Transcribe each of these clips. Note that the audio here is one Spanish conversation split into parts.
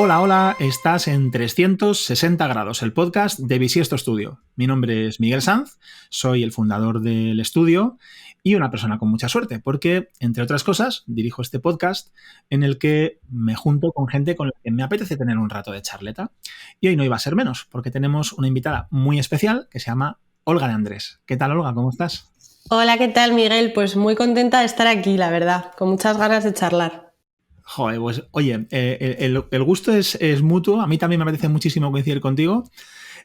Hola, hola, estás en 360 grados, el podcast de Bisiesto Studio. Mi nombre es Miguel Sanz, soy el fundador del estudio y una persona con mucha suerte, porque, entre otras cosas, dirijo este podcast en el que me junto con gente con la que me apetece tener un rato de charleta. Y hoy no iba a ser menos, porque tenemos una invitada muy especial que se llama Olga de Andrés. ¿Qué tal, Olga? ¿Cómo estás? Hola, ¿qué tal, Miguel? Pues muy contenta de estar aquí, la verdad, con muchas ganas de charlar. Joder, pues oye, el gusto es mutuo. A mí también me apetece muchísimo coincidir contigo.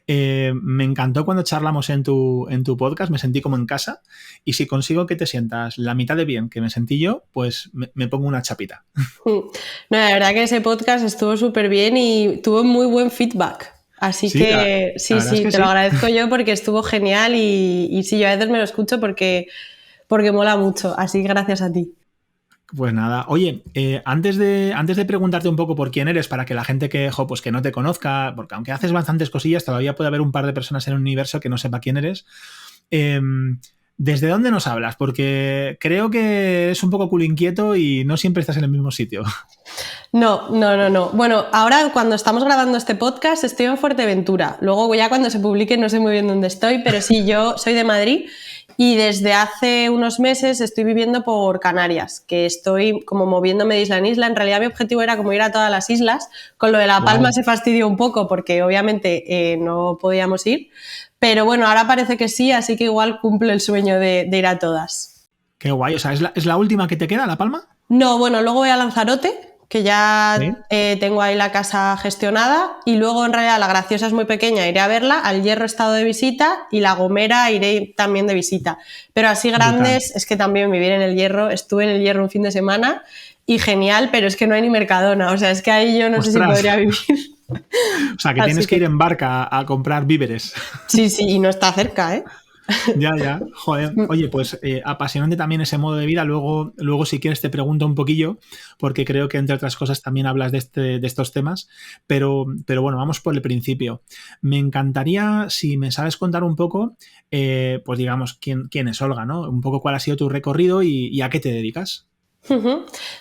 Me encantó cuando charlamos en tu podcast, me sentí como en casa. Y si consigo que te sientas la mitad de bien que me sentí yo, pues me pongo una chapita. No, la verdad que ese podcast estuvo súper bien y tuvo muy buen feedback. Así Sí, que la verdad es que te lo agradezco yo porque estuvo genial y sí, yo a veces me lo escucho porque mola mucho. Así que gracias a ti. Pues nada, oye, antes de preguntarte un poco por quién eres, para que la gente pues que no te conozca, porque aunque haces bastantes cosillas, todavía puede haber un par de personas en el universo que no sepa quién eres. ¿Desde dónde nos hablas? Porque creo que eres un poco culo inquieto y no siempre estás en el mismo sitio. No. Bueno, ahora cuando estamos grabando este podcast estoy en Fuerteventura. Luego ya cuando se publique no sé muy bien dónde estoy, pero sí, yo soy de Madrid y desde hace unos meses estoy viviendo por Canarias, que estoy como moviéndome de isla en isla. En realidad mi objetivo era como ir a todas las islas. Con lo de La Palma se fastidió un poco porque obviamente no podíamos ir. Pero bueno, ahora parece que sí, así que igual cumplo el sueño de ir a todas. Qué guay, o sea, ¿es la última que te queda, La Palma? No, bueno, luego voy a Lanzarote, que ya ¿Sí? tengo ahí la casa gestionada, y luego en realidad La Graciosa es muy pequeña, iré a verla, al Hierro he estado de visita y La Gomera iré también de visita. Pero así grandes, brutal. Es que también vivir en el Hierro, estuve en el Hierro un fin de semana y genial, pero es que no hay ni Mercadona, o sea, es que ahí yo no ¡Ostras! sé si podría vivir. O sea, que tienes que ir en barca a comprar víveres. Sí, y no está cerca, ¿eh? Ya. Joder. Oye, pues apasionante también ese modo de vida. Luego, si quieres, te pregunto un poquillo, porque creo que, entre otras cosas, también hablas de estos temas. Pero bueno, vamos por el principio. Me encantaría, si me sabes contar un poco, pues digamos, quién es Olga, ¿no? Un poco cuál ha sido tu recorrido y a qué te dedicas.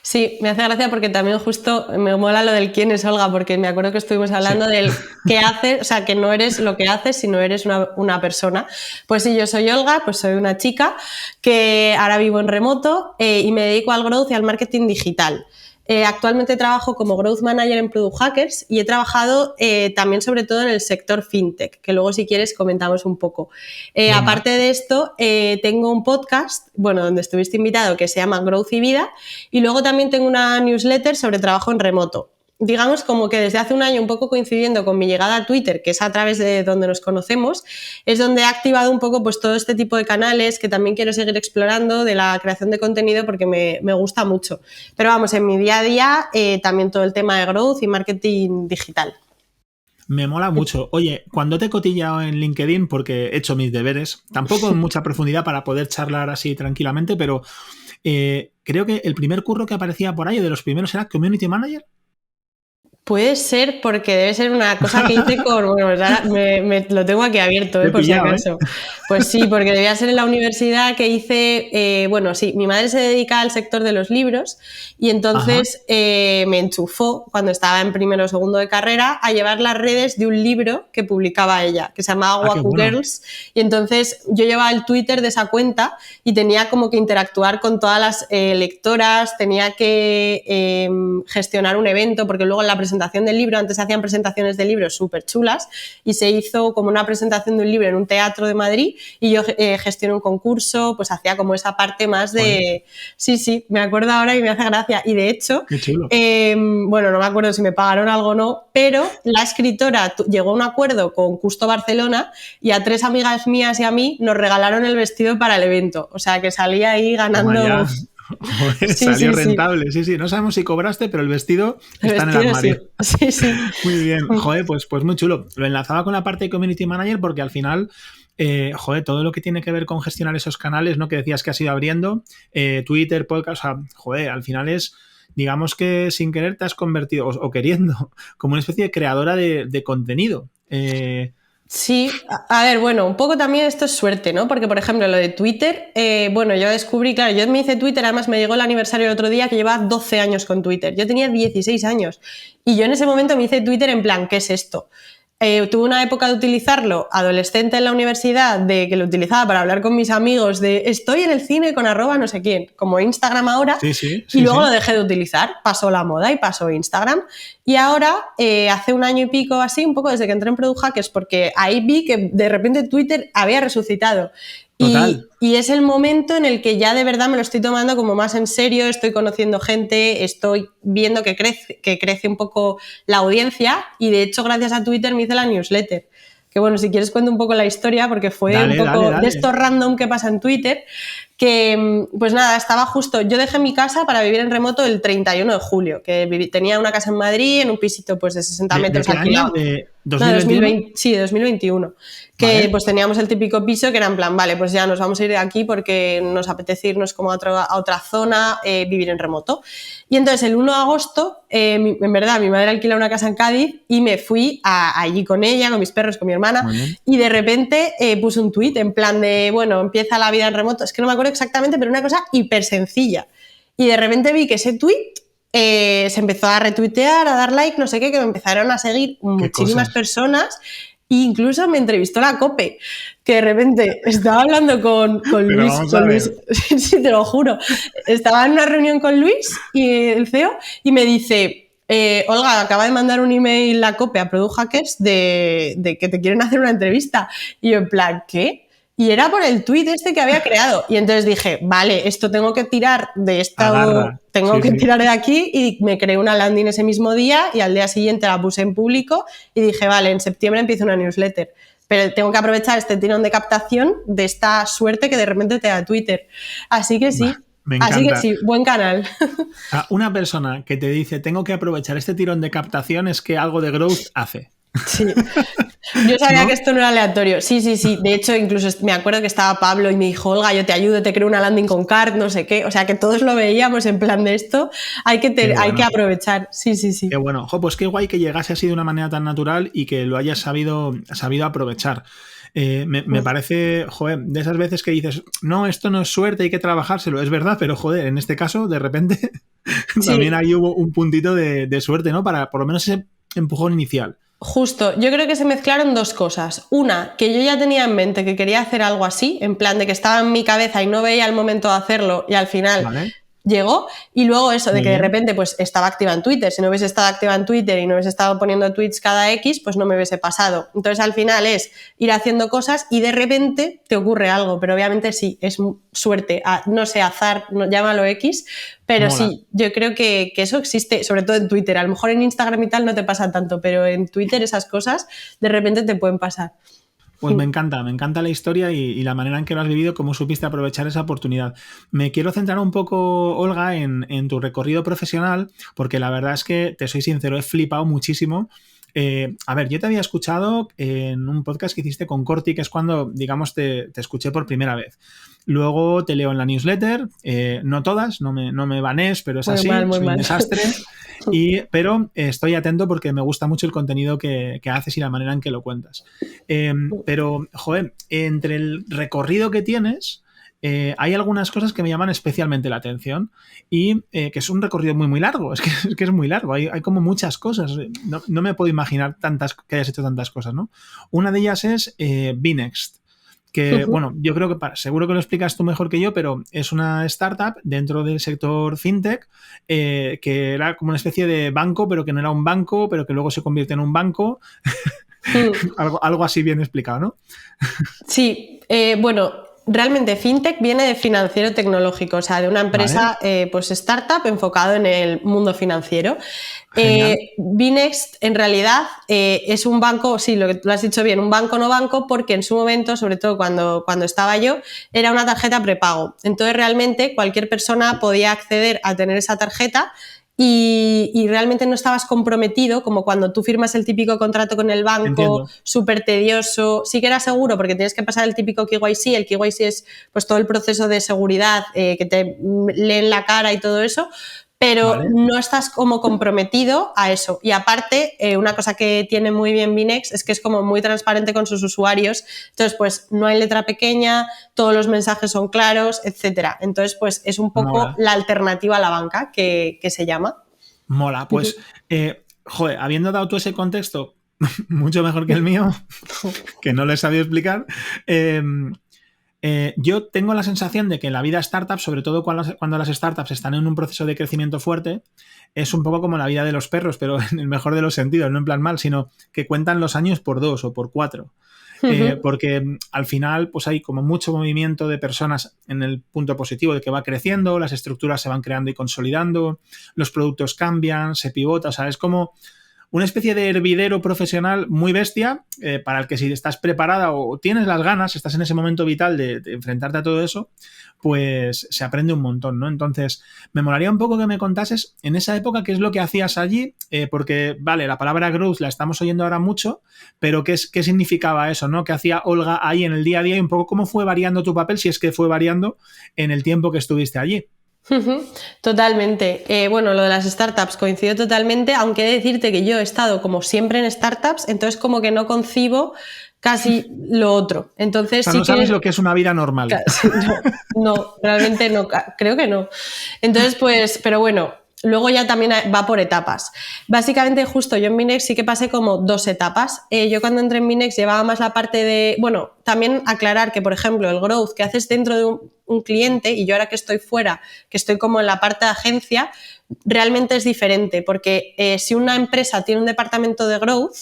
Sí, me hace gracia porque también justo me mola lo del quién es Olga, porque me acuerdo que estuvimos hablando del qué haces, o sea, que no eres lo que haces, sino eres una persona. Pues sí, yo soy Olga, pues soy una chica que ahora vivo en remoto y me dedico al growth y al marketing digital. Actualmente trabajo como Growth Manager en Product Hackers y he trabajado también sobre todo en el sector FinTech, que luego si quieres comentamos un poco. Aparte de esto, tengo un podcast, bueno, donde estuviste invitado, que se llama Growth y Vida, y luego también tengo una newsletter sobre trabajo en remoto. Digamos como que desde hace un año, un poco coincidiendo con mi llegada a Twitter, que es a través de donde nos conocemos, es donde he activado un poco pues todo este tipo de canales que también quiero seguir explorando de la creación de contenido porque me gusta mucho. Pero vamos, en mi día a día también todo el tema de growth y marketing digital. Me mola mucho. Oye, cuando te he cotillado en LinkedIn, porque he hecho mis deberes, tampoco en mucha profundidad para poder charlar así tranquilamente, pero creo que el primer curro que aparecía por ahí, de los primeros, era Community Manager. Puede ser porque debe ser una cosa que hice con... Bueno, pues ahora me lo tengo aquí abierto, por si acaso. Pues sí, porque debía ser en la universidad que hice... bueno, sí, mi madre se dedica al sector de los libros y entonces me enchufó cuando estaba en primero o segundo de carrera a llevar las redes de un libro que publicaba ella, que se llamaba Waku Girls. Y entonces yo llevaba el Twitter de esa cuenta y tenía como que interactuar con todas las lectoras, tenía que gestionar un evento, porque luego en la presentación del libro, antes se hacían presentaciones de libros súper chulas y se hizo como una presentación de un libro en un teatro de Madrid y yo gestioné un concurso, pues hacía como esa parte más de... Sí, me acuerdo ahora y me hace gracia. Y de hecho, bueno, no me acuerdo si me pagaron algo o no, pero la escritora llegó a un acuerdo con Custo Barcelona y a 3 amigas mías y a mí nos regalaron el vestido para el evento. O sea, que salía ahí ganando... Joder, salió rentable, sí. No sabemos si cobraste, pero el vestido está en el armario. Sí. Muy bien. Joder, pues muy chulo. Lo enlazaba con la parte de Community Manager porque al final, todo lo que tiene que ver con gestionar esos canales, ¿no? Que decías que has ido abriendo, Twitter, podcast, o sea, al final es, digamos que sin querer te has convertido, o queriendo, como una especie de creadora de contenido. Sí, a ver, bueno, un poco también esto es suerte, ¿no? Porque, por ejemplo, lo de Twitter, bueno, yo descubrí, claro, yo me hice Twitter, además me llegó el aniversario el otro día que llevaba 12 años con Twitter. Yo tenía 16 años y yo en ese momento me hice Twitter en plan, ¿qué es esto? Tuve una época de utilizarlo, adolescente en la universidad, de que lo utilizaba para hablar con mis amigos de estoy en el cine con @ no sé quién, como Instagram ahora, y luego lo dejé de utilizar, pasó la moda y pasó Instagram. Y ahora, hace un año y pico así, un poco desde que entré en Product Hackers, porque ahí vi que de repente Twitter había resucitado. Y es el momento en el que ya de verdad me lo estoy tomando como más en serio, estoy conociendo gente, estoy viendo que crece un poco la audiencia y de hecho gracias a Twitter me hice la newsletter. Que bueno, si quieres cuento un poco la historia porque fue un poco de esto random que pasa en Twitter, que pues nada, estaba justo, yo dejé mi casa para vivir en remoto el 31 de julio, que tenía una casa en Madrid, en un pisito pues de 60 metros alquilado. ¿De 2021? Sí, de 2021. Que pues teníamos el típico piso que era en plan, vale, pues ya nos vamos a ir de aquí porque nos apetece irnos como a otra zona, vivir en remoto. Y entonces el 1 de agosto, en verdad, mi madre alquila una casa en Cádiz y me fui allí con ella, con mis perros, con mi hermana, y de repente puse un tuit en plan de, bueno, empieza la vida en remoto. Es que no me acuerdo exactamente, pero una cosa hiper sencilla. Y de repente vi que ese tuit se empezó a retuitear, a dar like, no sé qué, que me empezaron a seguir muchísimas personas. E incluso me entrevistó la COPE, que de repente estaba hablando con Luis, sí, te lo juro, estaba en una reunión con Luis, y el CEO, y me dice, Olga, acaba de mandar un email la COPE a Product Hackers de que te quieren hacer una entrevista. Y yo en plan, ¿qué? Y era por el tuit este que había creado. Y entonces dije, vale, esto tengo que tirar de esta... Tengo que tirar de aquí, y me creé una landing ese mismo día y al día siguiente la puse en público y dije, vale, en septiembre empiezo una newsletter. Pero tengo que aprovechar este tirón de captación de esta suerte que de repente te da Twitter. Así que sí. Me encanta. Así que sí, buen canal. Una persona que te dice, tengo que aprovechar este tirón de captación, es que algo de growth hace. Sí. Yo sabía que esto no era aleatorio. Sí. De hecho, incluso me acuerdo que estaba Pablo y me dijo, Olga, yo te ayudo, te creo una landing con card, no sé qué. O sea, que todos lo veíamos en plan de esto. Hay que aprovechar. Sí. Qué bueno. Pues qué guay que llegase así de una manera tan natural y que lo hayas sabido aprovechar. Me parece, de esas veces que dices, no, esto no es suerte, hay que trabajárselo, es verdad, pero en este caso, de repente, también ahí hubo un puntito de suerte, ¿no? Para por lo menos ese empujón inicial. Justo, yo creo que se mezclaron dos cosas. Una, que yo ya tenía en mente que quería hacer algo así, en plan de que estaba en mi cabeza y no veía el momento de hacerlo y al final llegó. Y luego eso de que de repente pues estaba activa en Twitter. Si no hubiese estado activa en Twitter y no hubiese estado poniendo tweets cada X, pues no me hubiese pasado. Entonces al final es ir haciendo cosas y de repente te ocurre algo. Pero obviamente sí, es suerte, no sé, azar, llámalo X. Pero mola. Sí, yo creo que eso existe, sobre todo en Twitter. A lo mejor en Instagram y tal no te pasa tanto, pero en Twitter esas cosas de repente te pueden pasar. Pues me encanta la historia y la manera en que lo has vivido, cómo supiste aprovechar esa oportunidad. Me quiero centrar un poco, Olga, en tu recorrido profesional, porque la verdad es que, te soy sincero, he flipado muchísimo. A ver, yo te había escuchado en un podcast que hiciste con Corti, que es cuando, digamos, te escuché por primera vez. Luego te leo en la newsletter, no todas, no me banees, pero es así, soy un desastre. Pero estoy atento porque me gusta mucho el contenido que haces y la manera en que lo cuentas. Pero, entre el recorrido que tienes, hay algunas cosas que me llaman especialmente la atención y que es un recorrido muy, muy largo. Es que es muy largo. Hay como muchas cosas. No me puedo imaginar que hayas hecho tantas cosas, ¿no? Una de ellas es Bnext. Que, bueno, yo creo que seguro que lo explicas tú mejor que yo, pero es una startup dentro del sector fintech que era como una especie de banco, pero que no era un banco, pero que luego se convierte en un banco. algo así bien explicado, ¿no? Sí, bueno, realmente fintech viene de financiero tecnológico, o sea, de una empresa pues startup enfocado en el mundo financiero. Bnext en realidad es un banco, sí, lo que tú lo has dicho bien, un banco no banco, porque en su momento, sobre todo cuando estaba yo, era una tarjeta prepago. Entonces realmente cualquier persona podía acceder a tener esa tarjeta y realmente no estabas comprometido, como cuando tú firmas el típico contrato con el banco, súper tedioso. Sí que era seguro porque tienes que pasar el típico KYC. El KYC es pues todo el proceso de seguridad que te leen la cara y todo eso, pero Vale. no estás como comprometido a eso. Y aparte, una cosa que tiene muy bien Binext es que es como muy transparente con sus usuarios. Entonces, pues no hay letra pequeña, todos los mensajes son claros, etcétera. Entonces, pues es un poco Mola. la alternativa a la banca que se llama. Mola. Pues, joder, habiendo dado todo ese contexto, mucho mejor que el mío, que no le he sabido explicar, yo tengo la sensación de que la vida startup, sobre todo cuando las startups están en un proceso de crecimiento fuerte, es un poco como la vida de los perros, pero en el mejor de los sentidos, no en plan mal, sino que cuentan los años por 2 o por 4. Porque al final pues hay como mucho movimiento de personas en el punto positivo de que va creciendo, las estructuras se van creando y consolidando, los productos cambian, se pivota, o sea, es como una especie de hervidero profesional muy bestia para el que si estás preparada o tienes las ganas, estás en ese momento vital de enfrentarte a todo eso, pues se aprende un montón, ¿no? Entonces, me molaría un poco que me contases en esa época qué es lo que hacías allí, porque, vale, la palabra growth la estamos oyendo ahora mucho, pero ¿qué significaba eso, ¿no? ¿Qué hacía Olga ahí en el día a día y un poco cómo fue variando tu papel, si es que fue variando en el tiempo que estuviste allí? Totalmente. Bueno, lo de las startups coincido totalmente, aunque he de decirte que yo he estado como siempre en startups, entonces como que no concibo casi lo otro. Entonces, o sea, sí no sabes lo que es una vida normal. No, realmente no, creo que no. Entonces, pues, pero bueno, luego ya también va por etapas. Básicamente, justo yo en Binext sí que pasé como 2 etapas. Yo cuando entré en Binext llevaba más la parte de, bueno, también aclarar que, por ejemplo, el growth que haces dentro de un cliente, y yo ahora que estoy fuera, que estoy como en la parte de agencia, realmente es diferente, porque si una empresa tiene un departamento de growth,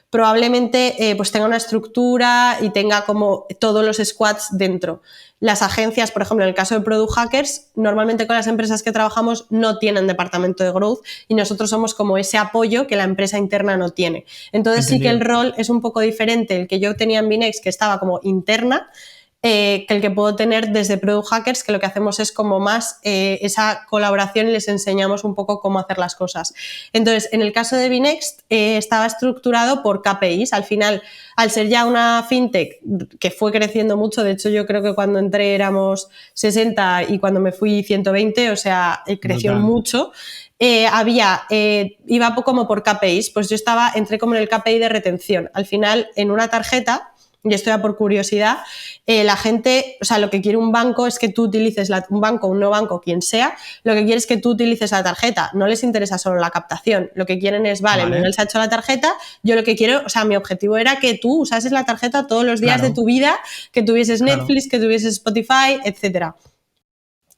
probablemente pues tenga una estructura y tenga como todos los squads dentro. Las agencias, por ejemplo, en el caso de Product Hackers, normalmente con las empresas que trabajamos no tienen departamento de growth y nosotros somos como ese apoyo que la empresa interna no tiene. Entonces sí que el rol es un poco diferente el que yo tenía en Binext, que estaba como interna, que el que puedo tener desde Product Hackers, que lo que hacemos es como más esa colaboración y les enseñamos un poco cómo hacer las cosas. Entonces, en el caso de Binext, estaba estructurado por KPIs. Al final, al ser ya una fintech que fue creciendo mucho, de hecho yo creo que cuando entré éramos 60 y cuando me fui 120, o sea, creció mucho. Iba como por KPIs, pues yo entré como en el KPI de retención. Al final, en una tarjeta, y esto ya por curiosidad, la gente, o sea, lo que quiere un banco es que tú utilices un banco, un no banco, quien sea, lo que quiere es que tú utilices la tarjeta, no les interesa solo la captación, lo que quieren es, vale. Miguel se ha hecho la tarjeta, yo lo que quiero, o sea, mi objetivo era que tú usases la tarjeta todos los días de tu vida, que tuvieses Netflix, que tuvieses Spotify, etcétera.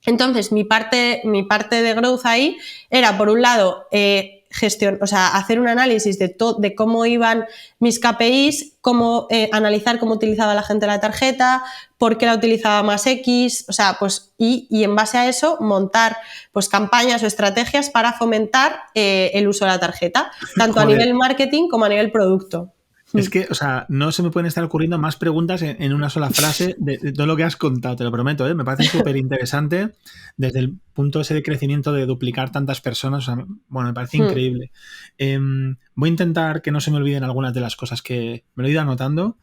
Entonces, mi parte de growth ahí era, por un lado, o sea, hacer un análisis de cómo iban mis KPIs, analizar cómo utilizaba la gente la tarjeta, por qué la utilizaba más X, o sea, pues, y en base a eso montar pues campañas o estrategias para fomentar el uso de la tarjeta, tanto a nivel marketing como a nivel producto. Es que, o sea, no se me pueden estar ocurriendo más preguntas en una sola frase de todo lo que has contado, te lo prometo, ¿eh? Me parece súper interesante desde el punto ese de crecimiento de duplicar tantas personas, o sea, bueno, me parece increíble. Voy a intentar que no se me olviden algunas de las cosas que me lo he ido anotando.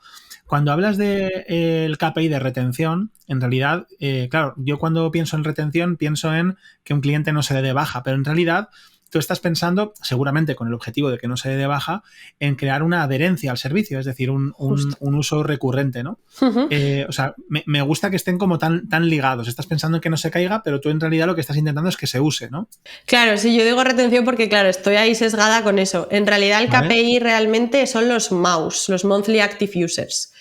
Cuando hablas del KPI de retención, en realidad, claro, yo cuando pienso en retención pienso en que un cliente no se dé de baja, pero en realidad tú estás pensando, seguramente con el objetivo de que no se dé de baja, en crear una adherencia al servicio, es decir, un uso recurrente, ¿no? O sea, me gusta que estén como tan ligados. Estás pensando en que no se caiga, pero tú en realidad lo que estás intentando es que se use, ¿no? Claro, sí, yo digo retención porque, claro, estoy ahí sesgada con eso. En realidad el KPI realmente son los MAUs, los Monthly Active Users.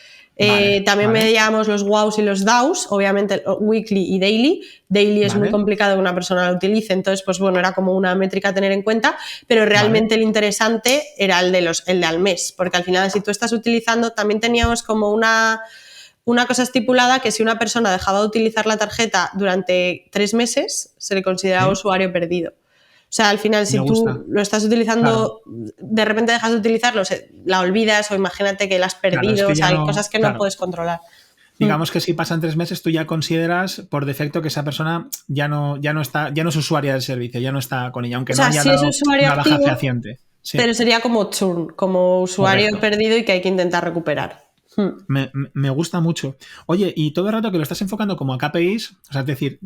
También medíamos los WOWs y los DAUs, obviamente weekly y daily. Daily es muy complicado que una persona lo utilice, entonces, pues bueno, era como una métrica a tener en cuenta, pero realmente el interesante era el de al mes, porque al final, si tú estás utilizando, también teníamos como una cosa estipulada que si una persona dejaba de utilizar la tarjeta durante 3 meses, se le consideraba usuario perdido. O sea, al final, si tú lo estás utilizando, de repente dejas de utilizarlo, la olvidas o imagínate que la has perdido, o sea, hay cosas que no puedes controlar. Digamos que si pasan 3 meses, tú ya consideras por defecto que esa persona ya no es usuaria del servicio, ya no está con ella, aunque no haya dado una baja fehaciente. Sí. Pero sería como churn, como usuario perdido y que hay que intentar recuperar. Me gusta mucho. Oye, y todo el rato que lo estás enfocando como a KPIs, o sea, es decir,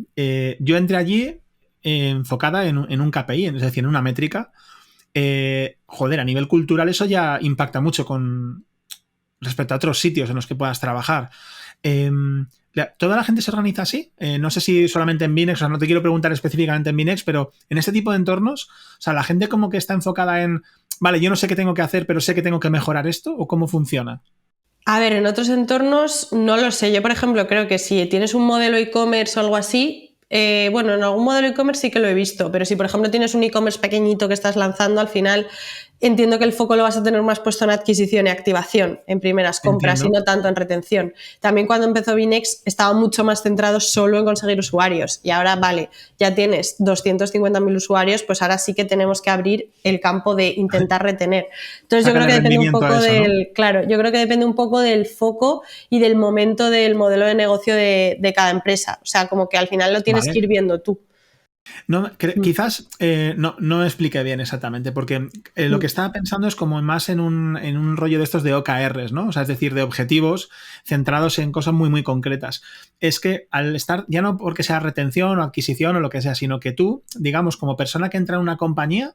yo entré allí enfocada en un KPI, es decir, en una métrica, joder, a nivel cultural eso ya impacta mucho con respecto a otros sitios en los que puedas trabajar. ¿Toda la gente se organiza así? No sé si solamente en Binex, o sea, no te quiero preguntar específicamente en Binex, pero en este tipo de entornos, o sea, la gente como que está enfocada en, vale, yo no sé qué tengo que hacer, pero sé que tengo que mejorar esto, ¿o cómo funciona? A ver, en otros entornos no lo sé. Yo, por ejemplo, creo que si tienes un modelo e-commerce o algo así, bueno, en algún modelo e-commerce sí que lo he visto, pero si, por ejemplo, tienes un e-commerce pequeñito que estás lanzando, al final entiendo que el foco lo vas a tener más puesto en adquisición y activación, en primeras compras, y no tanto en retención. También cuando empezó Binex estaba mucho más centrado solo en conseguir usuarios y ahora, vale, ya tienes 250.000 usuarios, pues ahora sí que tenemos que abrir el campo de intentar retener. Entonces yo creo que depende un poco del, ¿no? Claro, yo creo que depende un poco del foco y del momento del modelo de negocio de cada empresa. O sea, como que al final lo tienes que ir viendo tú. No, quizás no me expliqué bien exactamente, porque lo que estaba pensando es como más en un rollo de estos de OKRs, ¿no? O sea, es decir, de objetivos centrados en cosas muy, muy concretas. Es que al estar, ya no porque sea retención o adquisición o lo que sea, sino que tú, digamos, como persona que entra en una compañía,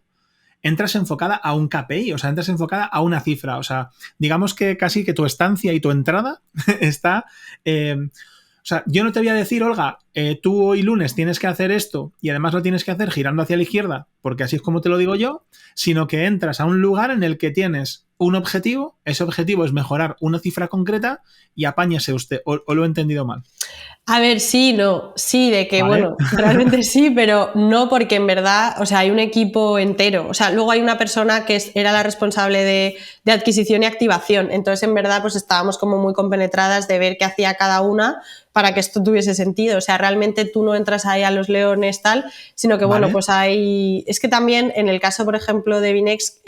entras enfocada a un KPI, o sea, entras enfocada a una cifra. O sea, digamos que casi que tu estancia y tu entrada está... O sea, yo no te voy a decir, Olga, tú hoy lunes tienes que hacer esto y además lo tienes que hacer girando hacia la izquierda, porque así es como te lo digo yo, sino que entras a un lugar en el que tienes un objetivo, ese objetivo es mejorar una cifra concreta y apáñese usted, o lo he entendido mal. A ver, sí, no, sí, de que, ¿vale? Bueno, realmente sí, pero no porque en verdad, o sea, hay un equipo entero, o sea, luego hay una persona que era la responsable de adquisición y activación, entonces en verdad pues estábamos como muy compenetradas de ver qué hacía cada una para que esto tuviese sentido, o sea, realmente tú no entras ahí a los leones tal, sino que bueno, pues hay, es que también en el caso, por ejemplo, de Binex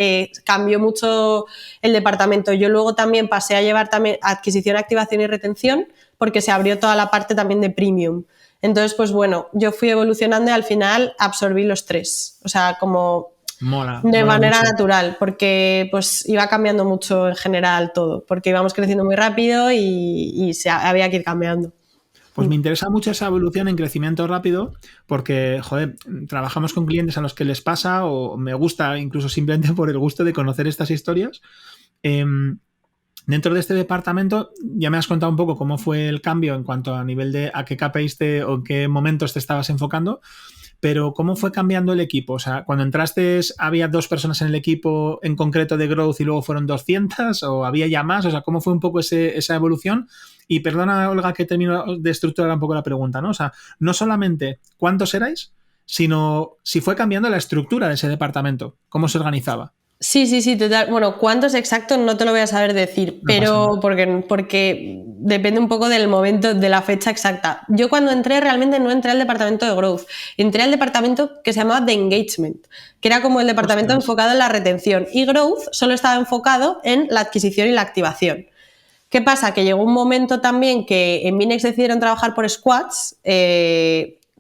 cambió mucho el departamento, yo luego también pasé a llevar también adquisición, activación y retención, porque se abrió toda la parte también de premium. Entonces, pues bueno, yo fui evolucionando y al final absorbí los tres. O sea, como de manera natural, porque pues iba cambiando mucho en general todo, porque íbamos creciendo muy rápido y había que ir cambiando. Pues me interesa mucho esa evolución en crecimiento rápido porque, joder, trabajamos con clientes a los que les pasa o me gusta incluso simplemente por el gusto de conocer estas historias. Dentro de este departamento ya me has contado un poco cómo fue el cambio en cuanto a nivel de a qué KPIs o en qué momentos te estabas enfocando, pero ¿cómo fue cambiando el equipo? O sea, cuando entraste había 2 personas en el equipo en concreto de Growth y luego fueron 200 o había ya más, o sea, ¿cómo fue un poco esa evolución? Y perdona, Olga, que termino de estructurar un poco la pregunta, ¿no? O sea, no solamente cuántos erais, sino si fue cambiando la estructura de ese departamento, cómo se organizaba. Sí, total. Bueno, cuántos exactos no te lo voy a saber decir, pero porque depende un poco del momento, de la fecha exacta. Yo cuando entré realmente no entré al departamento de Growth, entré al departamento que se llamaba de Engagement, que era como el departamento enfocado en la retención, y Growth solo estaba enfocado en la adquisición y la activación. ¿Qué pasa? Que llegó un momento también que en Binex decidieron trabajar por squads,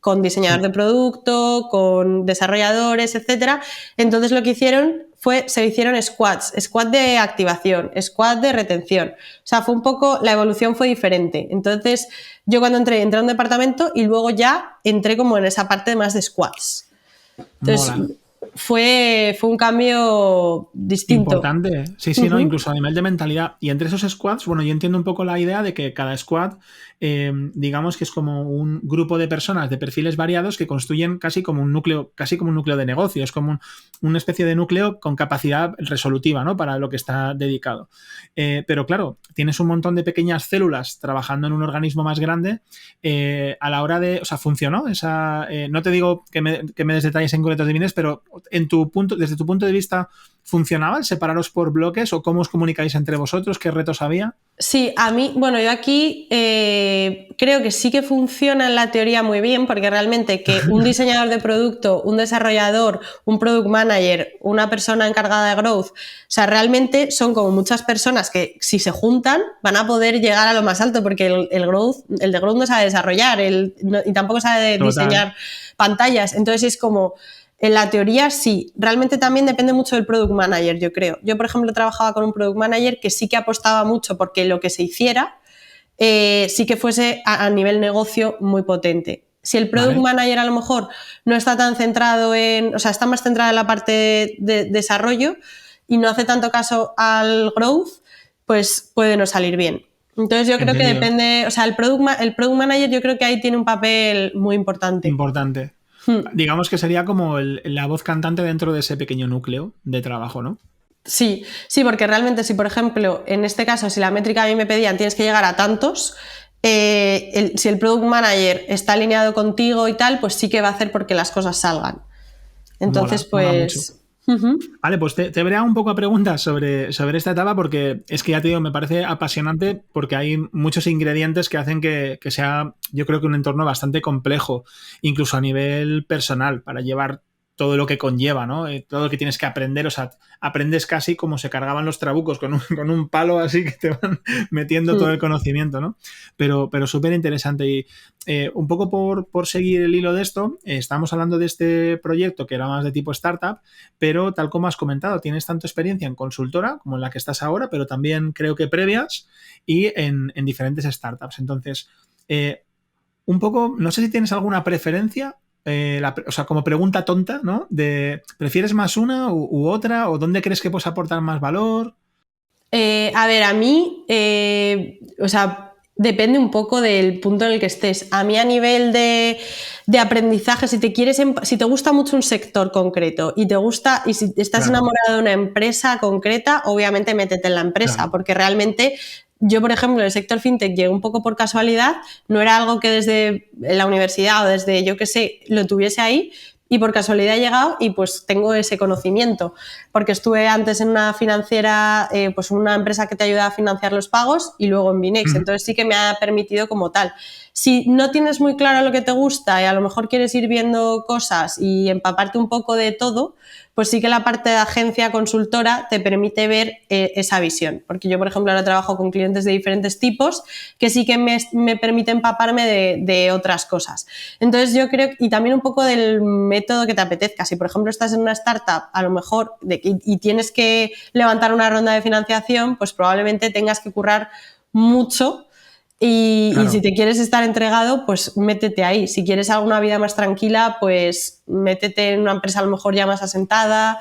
con diseñador de producto, con desarrolladores, etcétera. Entonces lo que hicieron se hicieron squads, squad de activación, squad de retención. O sea, fue un poco, la evolución fue diferente. Entonces, yo cuando entré a un departamento y luego ya entré como en esa parte más de squads. Entonces, fue un cambio distinto. Importante, sí, ¿no? Incluso a nivel de mentalidad. Y entre esos squads, bueno, yo entiendo un poco la idea de que cada squad, digamos que es como un grupo de personas de perfiles variados que construyen casi como un núcleo de negocio, es como una especie de núcleo con capacidad resolutiva, ¿no? Para lo que está dedicado. Pero claro, tienes un montón de pequeñas células trabajando en un organismo más grande a la hora de, o sea, funcionó no te digo que me des detalles en concretos de Binex, pero desde tu punto de vista, ¿funcionaba el separaros por bloques o cómo os comunicáis entre vosotros? ¿Qué retos había? Sí, a mí, bueno, yo aquí creo que sí que funciona en la teoría muy bien, porque realmente que un diseñador de producto, un desarrollador, un product manager, una persona encargada de growth, o sea, realmente son como muchas personas que si se juntan van a poder llegar a lo más alto, porque el de growth no sabe desarrollar y tampoco sabe diseñar pantallas, entonces es como... En la teoría sí, realmente también depende mucho del product manager, yo creo. Yo, por ejemplo, trabajaba con un product manager que sí que apostaba mucho porque lo que se hiciera sí que fuese a nivel negocio muy potente. Si el Product Manager a lo mejor no está tan centrado o sea, está más centrado en la parte de desarrollo y no hace tanto caso al growth, pues puede no salir bien. Entonces yo creo que depende, o sea, el product Manager yo creo que ahí tiene un papel muy importante. Importante. Digamos que sería como la voz cantante dentro de ese pequeño núcleo de trabajo, ¿no? Sí, porque realmente si, por ejemplo, en este caso, si la métrica a mí me pedían tienes que llegar a tantos, si el Product Manager está alineado contigo y tal, pues sí que va a hacer porque las cosas salgan. Entonces, mola pues... mucho. Vale, pues te voy a un poco a preguntas sobre esta etapa porque es que ya te digo, me parece apasionante porque hay muchos ingredientes que hacen que sea, yo creo que un entorno bastante complejo, incluso a nivel personal, para llevar todo lo que conlleva, ¿no? Todo lo que tienes que aprender, o sea, aprendes casi como se cargaban los trabucos, con un palo así que te van metiendo todo el conocimiento, ¿no? Pero súper interesante. Y un poco por seguir el hilo de esto, estamos hablando de este proyecto que era más de tipo startup, pero tal como has comentado, tienes tanto experiencia en consultora como en la que estás ahora, pero también creo que previas y en diferentes startups. Entonces, un poco, no sé si tienes alguna preferencia, o sea, como pregunta tonta, ¿no? ¿Prefieres más una u otra? ¿O dónde crees que puedes aportar más valor? A ver, a mí, o sea, depende un poco del punto en el que estés. A mí a nivel de aprendizaje, si te gusta mucho un sector concreto y si estás enamorado de una empresa concreta, obviamente métete en la empresa, porque realmente yo, por ejemplo, en el sector fintech llegué un poco por casualidad, no era algo que desde la universidad o desde, yo qué sé, lo tuviese ahí, y por casualidad he llegado y pues tengo ese conocimiento, porque estuve antes en una financiera, pues una empresa que te ayuda a financiar los pagos y luego en Binex, entonces sí que me ha permitido como tal. Si no tienes muy claro lo que te gusta y a lo mejor quieres ir viendo cosas y empaparte un poco de todo, pues sí que la parte de agencia consultora te permite ver esa visión, porque yo, por ejemplo, ahora trabajo con clientes de diferentes tipos que sí que me permite empaparme de otras cosas. Entonces yo creo, y también un poco del método que te apetezca. Si, por ejemplo, estás en una startup, a lo mejor, y tienes que levantar una ronda de financiación, pues probablemente tengas que currar mucho. Y si te quieres estar entregado, pues métete ahí. Si quieres alguna vida más tranquila, pues métete en una empresa a lo mejor ya más asentada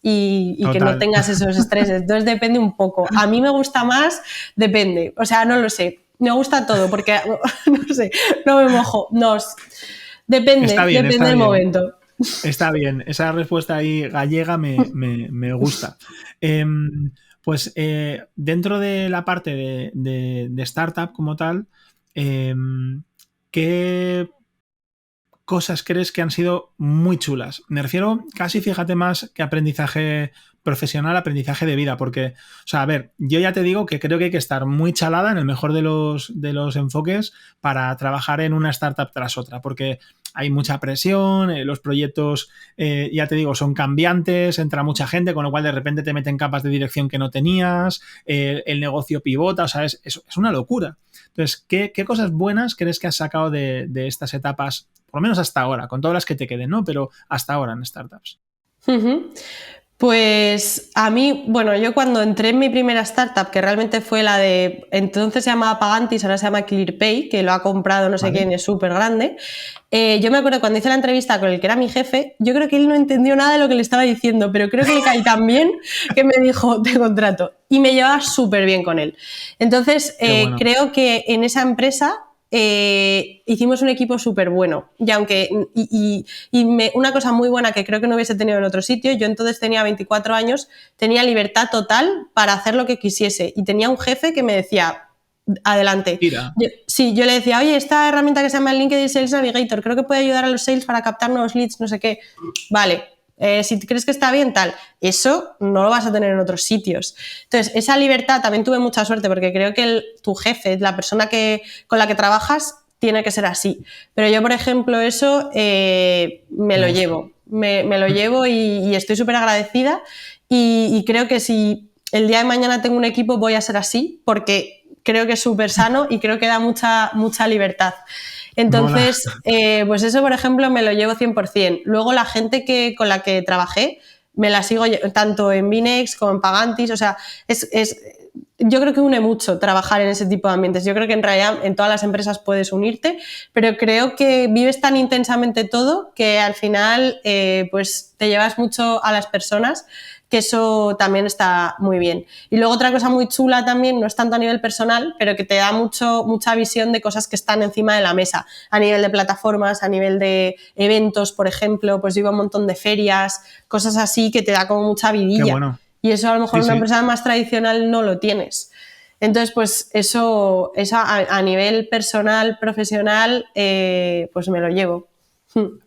y que no tengas esos estreses. Entonces depende un poco. A mí me gusta más, depende. O sea, no lo sé. Me gusta todo porque, no sé, no me mojo. No, depende del momento. Está bien. Esa respuesta ahí gallega me gusta. Pues dentro de la parte de startup como tal, ¿qué cosas crees que han sido muy chulas? Me refiero casi, fíjate, más que aprendizaje profesional, aprendizaje de vida, porque, o sea, a ver, yo ya te digo que creo que hay que estar muy chalada en el mejor de los enfoques para trabajar en una startup tras otra, porque hay mucha presión, los proyectos, ya te digo, son cambiantes, entra mucha gente, con lo cual de repente te meten capas de dirección que no tenías, el negocio pivota, o sea, es una locura. Entonces, ¿qué cosas buenas crees que has sacado de estas etapas, por lo menos hasta ahora, con todas las que te queden, ¿no? Pero hasta ahora en startups. Pues a mí, bueno, yo cuando entré en mi primera startup, que realmente fue la de, entonces se llamaba Pagantis, ahora se llama ClearPay, que lo ha comprado no sé quién, es súper grande. Yo me acuerdo cuando hice la entrevista con el que era mi jefe, yo creo que él no entendió nada de lo que le estaba diciendo, pero creo que le caí tan bien que me dijo, te contrato. Y me llevaba súper bien con él. Entonces, bueno, creo que en esa empresa hicimos un equipo súper bueno. Y aunque una cosa muy buena que creo que no hubiese tenido en otro sitio, yo entonces tenía 24 años, tenía libertad total para hacer lo que quisiese y tenía un jefe que me decía, adelante. Yo le decía, oye, esta herramienta que se llama LinkedIn Sales Navigator, creo que puede ayudar a los sales para captar nuevos leads, no sé qué. Vale. Si crees que está bien, tal. Eso no lo vas a tener en otros sitios. Entonces, esa libertad también tuve mucha suerte porque creo que tu jefe, la persona con la que trabajas, tiene que ser así. Pero yo, por ejemplo, eso me lo llevo. Me lo llevo y estoy súper agradecida y creo que si el día de mañana tengo un equipo voy a ser así porque creo que es súper sano y creo que da mucha libertad. Entonces, pues eso, por ejemplo, me lo llevo 100%. Luego, la gente con la que trabajé, me la sigo tanto en Binex como en Pagantis. O sea, yo creo que une mucho trabajar en ese tipo de ambientes. Yo creo que en realidad en todas las empresas puedes unirte, pero creo que vives tan intensamente todo que al final pues te llevas mucho a las personas, que eso también está muy bien. Y luego otra cosa muy chula también, no es tanto a nivel personal, pero que te da mucha visión de cosas que están encima de la mesa, a nivel de plataformas, a nivel de eventos, por ejemplo, pues yo iba a un montón de ferias, cosas así que te da como mucha vidilla. Qué bueno. Y eso a lo mejor en una empresa más tradicional no lo tienes. Entonces, pues eso a nivel personal, profesional, pues me lo llevo.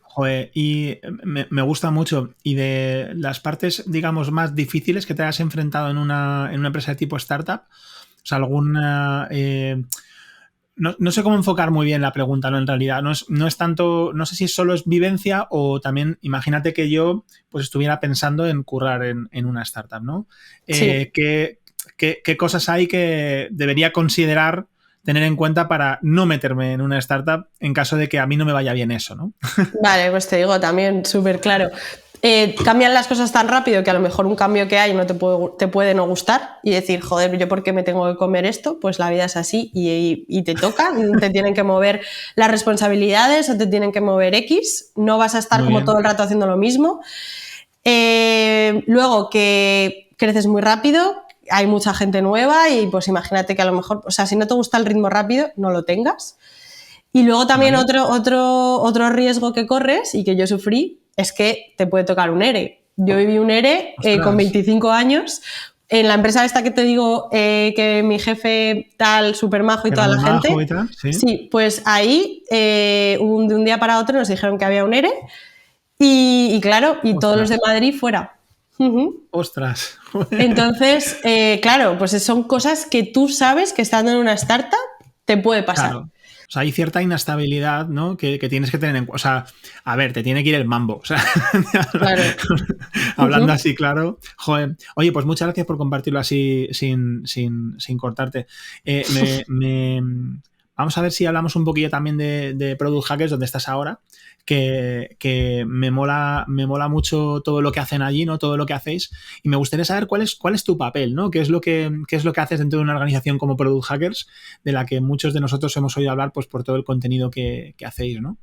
Joder, y me gusta mucho. Y de las partes, digamos, más difíciles que te has enfrentado en una empresa de tipo startup, o sea, alguna... no sé cómo enfocar muy bien la pregunta, ¿no? En realidad, no es tanto, no sé si solo es vivencia o también, imagínate que yo pues estuviera pensando en currar en una startup, ¿no? Sí. ¿Qué cosas hay que debería considerar tener en cuenta para no meterme en una startup en caso de que a mí no me vaya bien eso, ¿no? Vale, pues te digo también súper claro. Cambian las cosas tan rápido que a lo mejor un cambio que hay no te puede no gustar y decir, joder, ¿yo por qué me tengo que comer esto? Pues la vida es así y te toca, te tienen que mover las responsabilidades o te tienen que mover X, no vas a estar Muy como bien. todo el rato haciendo lo mismo. Luego que creces muy rápido, hay mucha gente nueva y pues imagínate que a lo mejor, o sea, si no te gusta el ritmo rápido, no lo tengas. Y luego también Vale. otro riesgo que corres y que yo sufrí es que te puede tocar un ERE. Yo viví un ERE con 25 años en la empresa esta que te digo que mi jefe tal, súper majo y Era toda muy la majo gente. y tal, sí. Sí, pues ahí de un día para otro nos dijeron que había un ERE y claro, y todos los de Madrid fuera. Ostras. Entonces, claro, pues son cosas que tú sabes que estando en una startup te puede pasar. Claro. O sea, hay cierta inestabilidad, ¿no? Que tienes que tener en cuenta. O sea, a ver, te tiene que ir el mambo. O sea, Claro. Hablando así, claro. Joder. Oye, pues muchas gracias por compartirlo así sin cortarte. Vamos a ver si hablamos un poquillo también de Product Hackers, donde estás ahora, que me mola mucho todo lo que hacen allí, ¿no? Todo lo que hacéis. Y me gustaría saber cuál es tu papel, ¿no? ¿Qué es lo que haces dentro de una organización como Product Hackers, de la que muchos de nosotros hemos oído hablar pues por todo el contenido que hacéis, ¿no?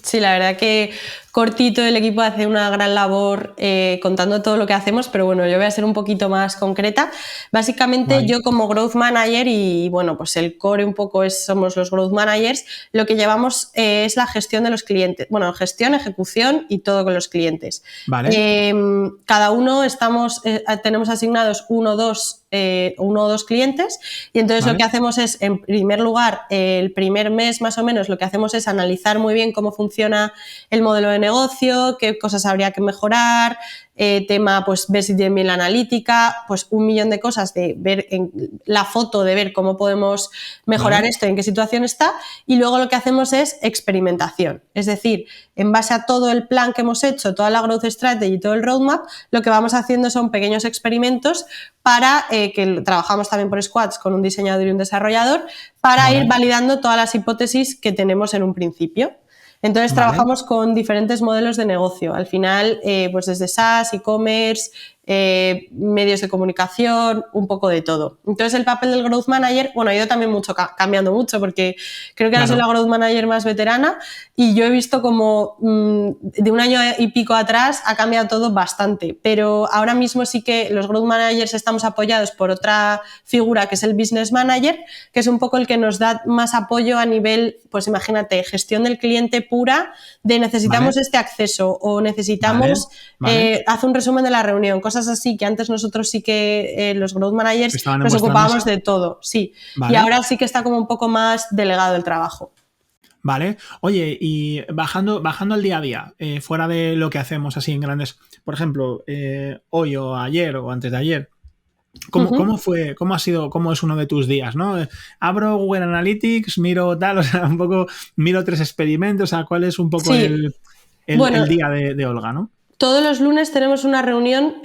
Sí, la verdad que cortito el equipo hace una gran labor contando todo lo que hacemos, pero bueno, yo voy a ser un poquito más concreta. Básicamente Vale. Yo como Growth Manager y bueno, pues el core un poco somos los Growth Managers, lo que llevamos es la gestión de los clientes, bueno, gestión, ejecución y todo con los clientes. Vale. Cada uno tenemos asignados uno o dos clientes y entonces Vale. Lo que hacemos es, en primer lugar, el primer mes más o menos, lo que hacemos es analizar muy bien cómo funciona el modelo de negocio, qué cosas habría que mejorar, tema, pues ver si tienen bien la analítica, pues 1.000.000 de cosas, de ver la foto, de ver cómo podemos mejorar esto, en qué situación está, y luego lo que hacemos es experimentación, es decir, en base a todo el plan que hemos hecho, toda la growth strategy y todo el roadmap, lo que vamos haciendo son pequeños experimentos para que trabajamos también por squads con un diseñador y un desarrollador para ir validando todas las hipótesis que tenemos en un principio. Entonces trabajamos con diferentes modelos de negocio. Al final, pues desde SaaS, e-commerce, medios de comunicación, un poco de todo. Entonces el papel del Growth Manager, bueno, ha ido también cambiando mucho porque creo que ahora soy la Growth Manager más veterana y yo he visto como de un año y pico atrás ha cambiado todo bastante, pero ahora mismo sí que los Growth Managers estamos apoyados por otra figura que es el Business Manager, que es un poco el que nos da más apoyo a nivel, pues imagínate, gestión del cliente pura, de necesitamos este acceso o necesitamos haz un resumen de la reunión, cosas así que antes nosotros sí que los Growth Managers nos ocupábamos de todo, sí. Y ahora sí que está como un poco más delegado el trabajo. Vale. Oye, y bajando al día a día, fuera de lo que hacemos así en grandes, por ejemplo, hoy o ayer o antes de ayer, ¿cómo fue, cómo es uno de tus días, ¿no? Abro Google Analytics, miro tal, o sea, un poco, miro 3 experimentos, o sea, ¿cuál es un poco el día de Olga, ¿no? Todos los lunes tenemos una reunión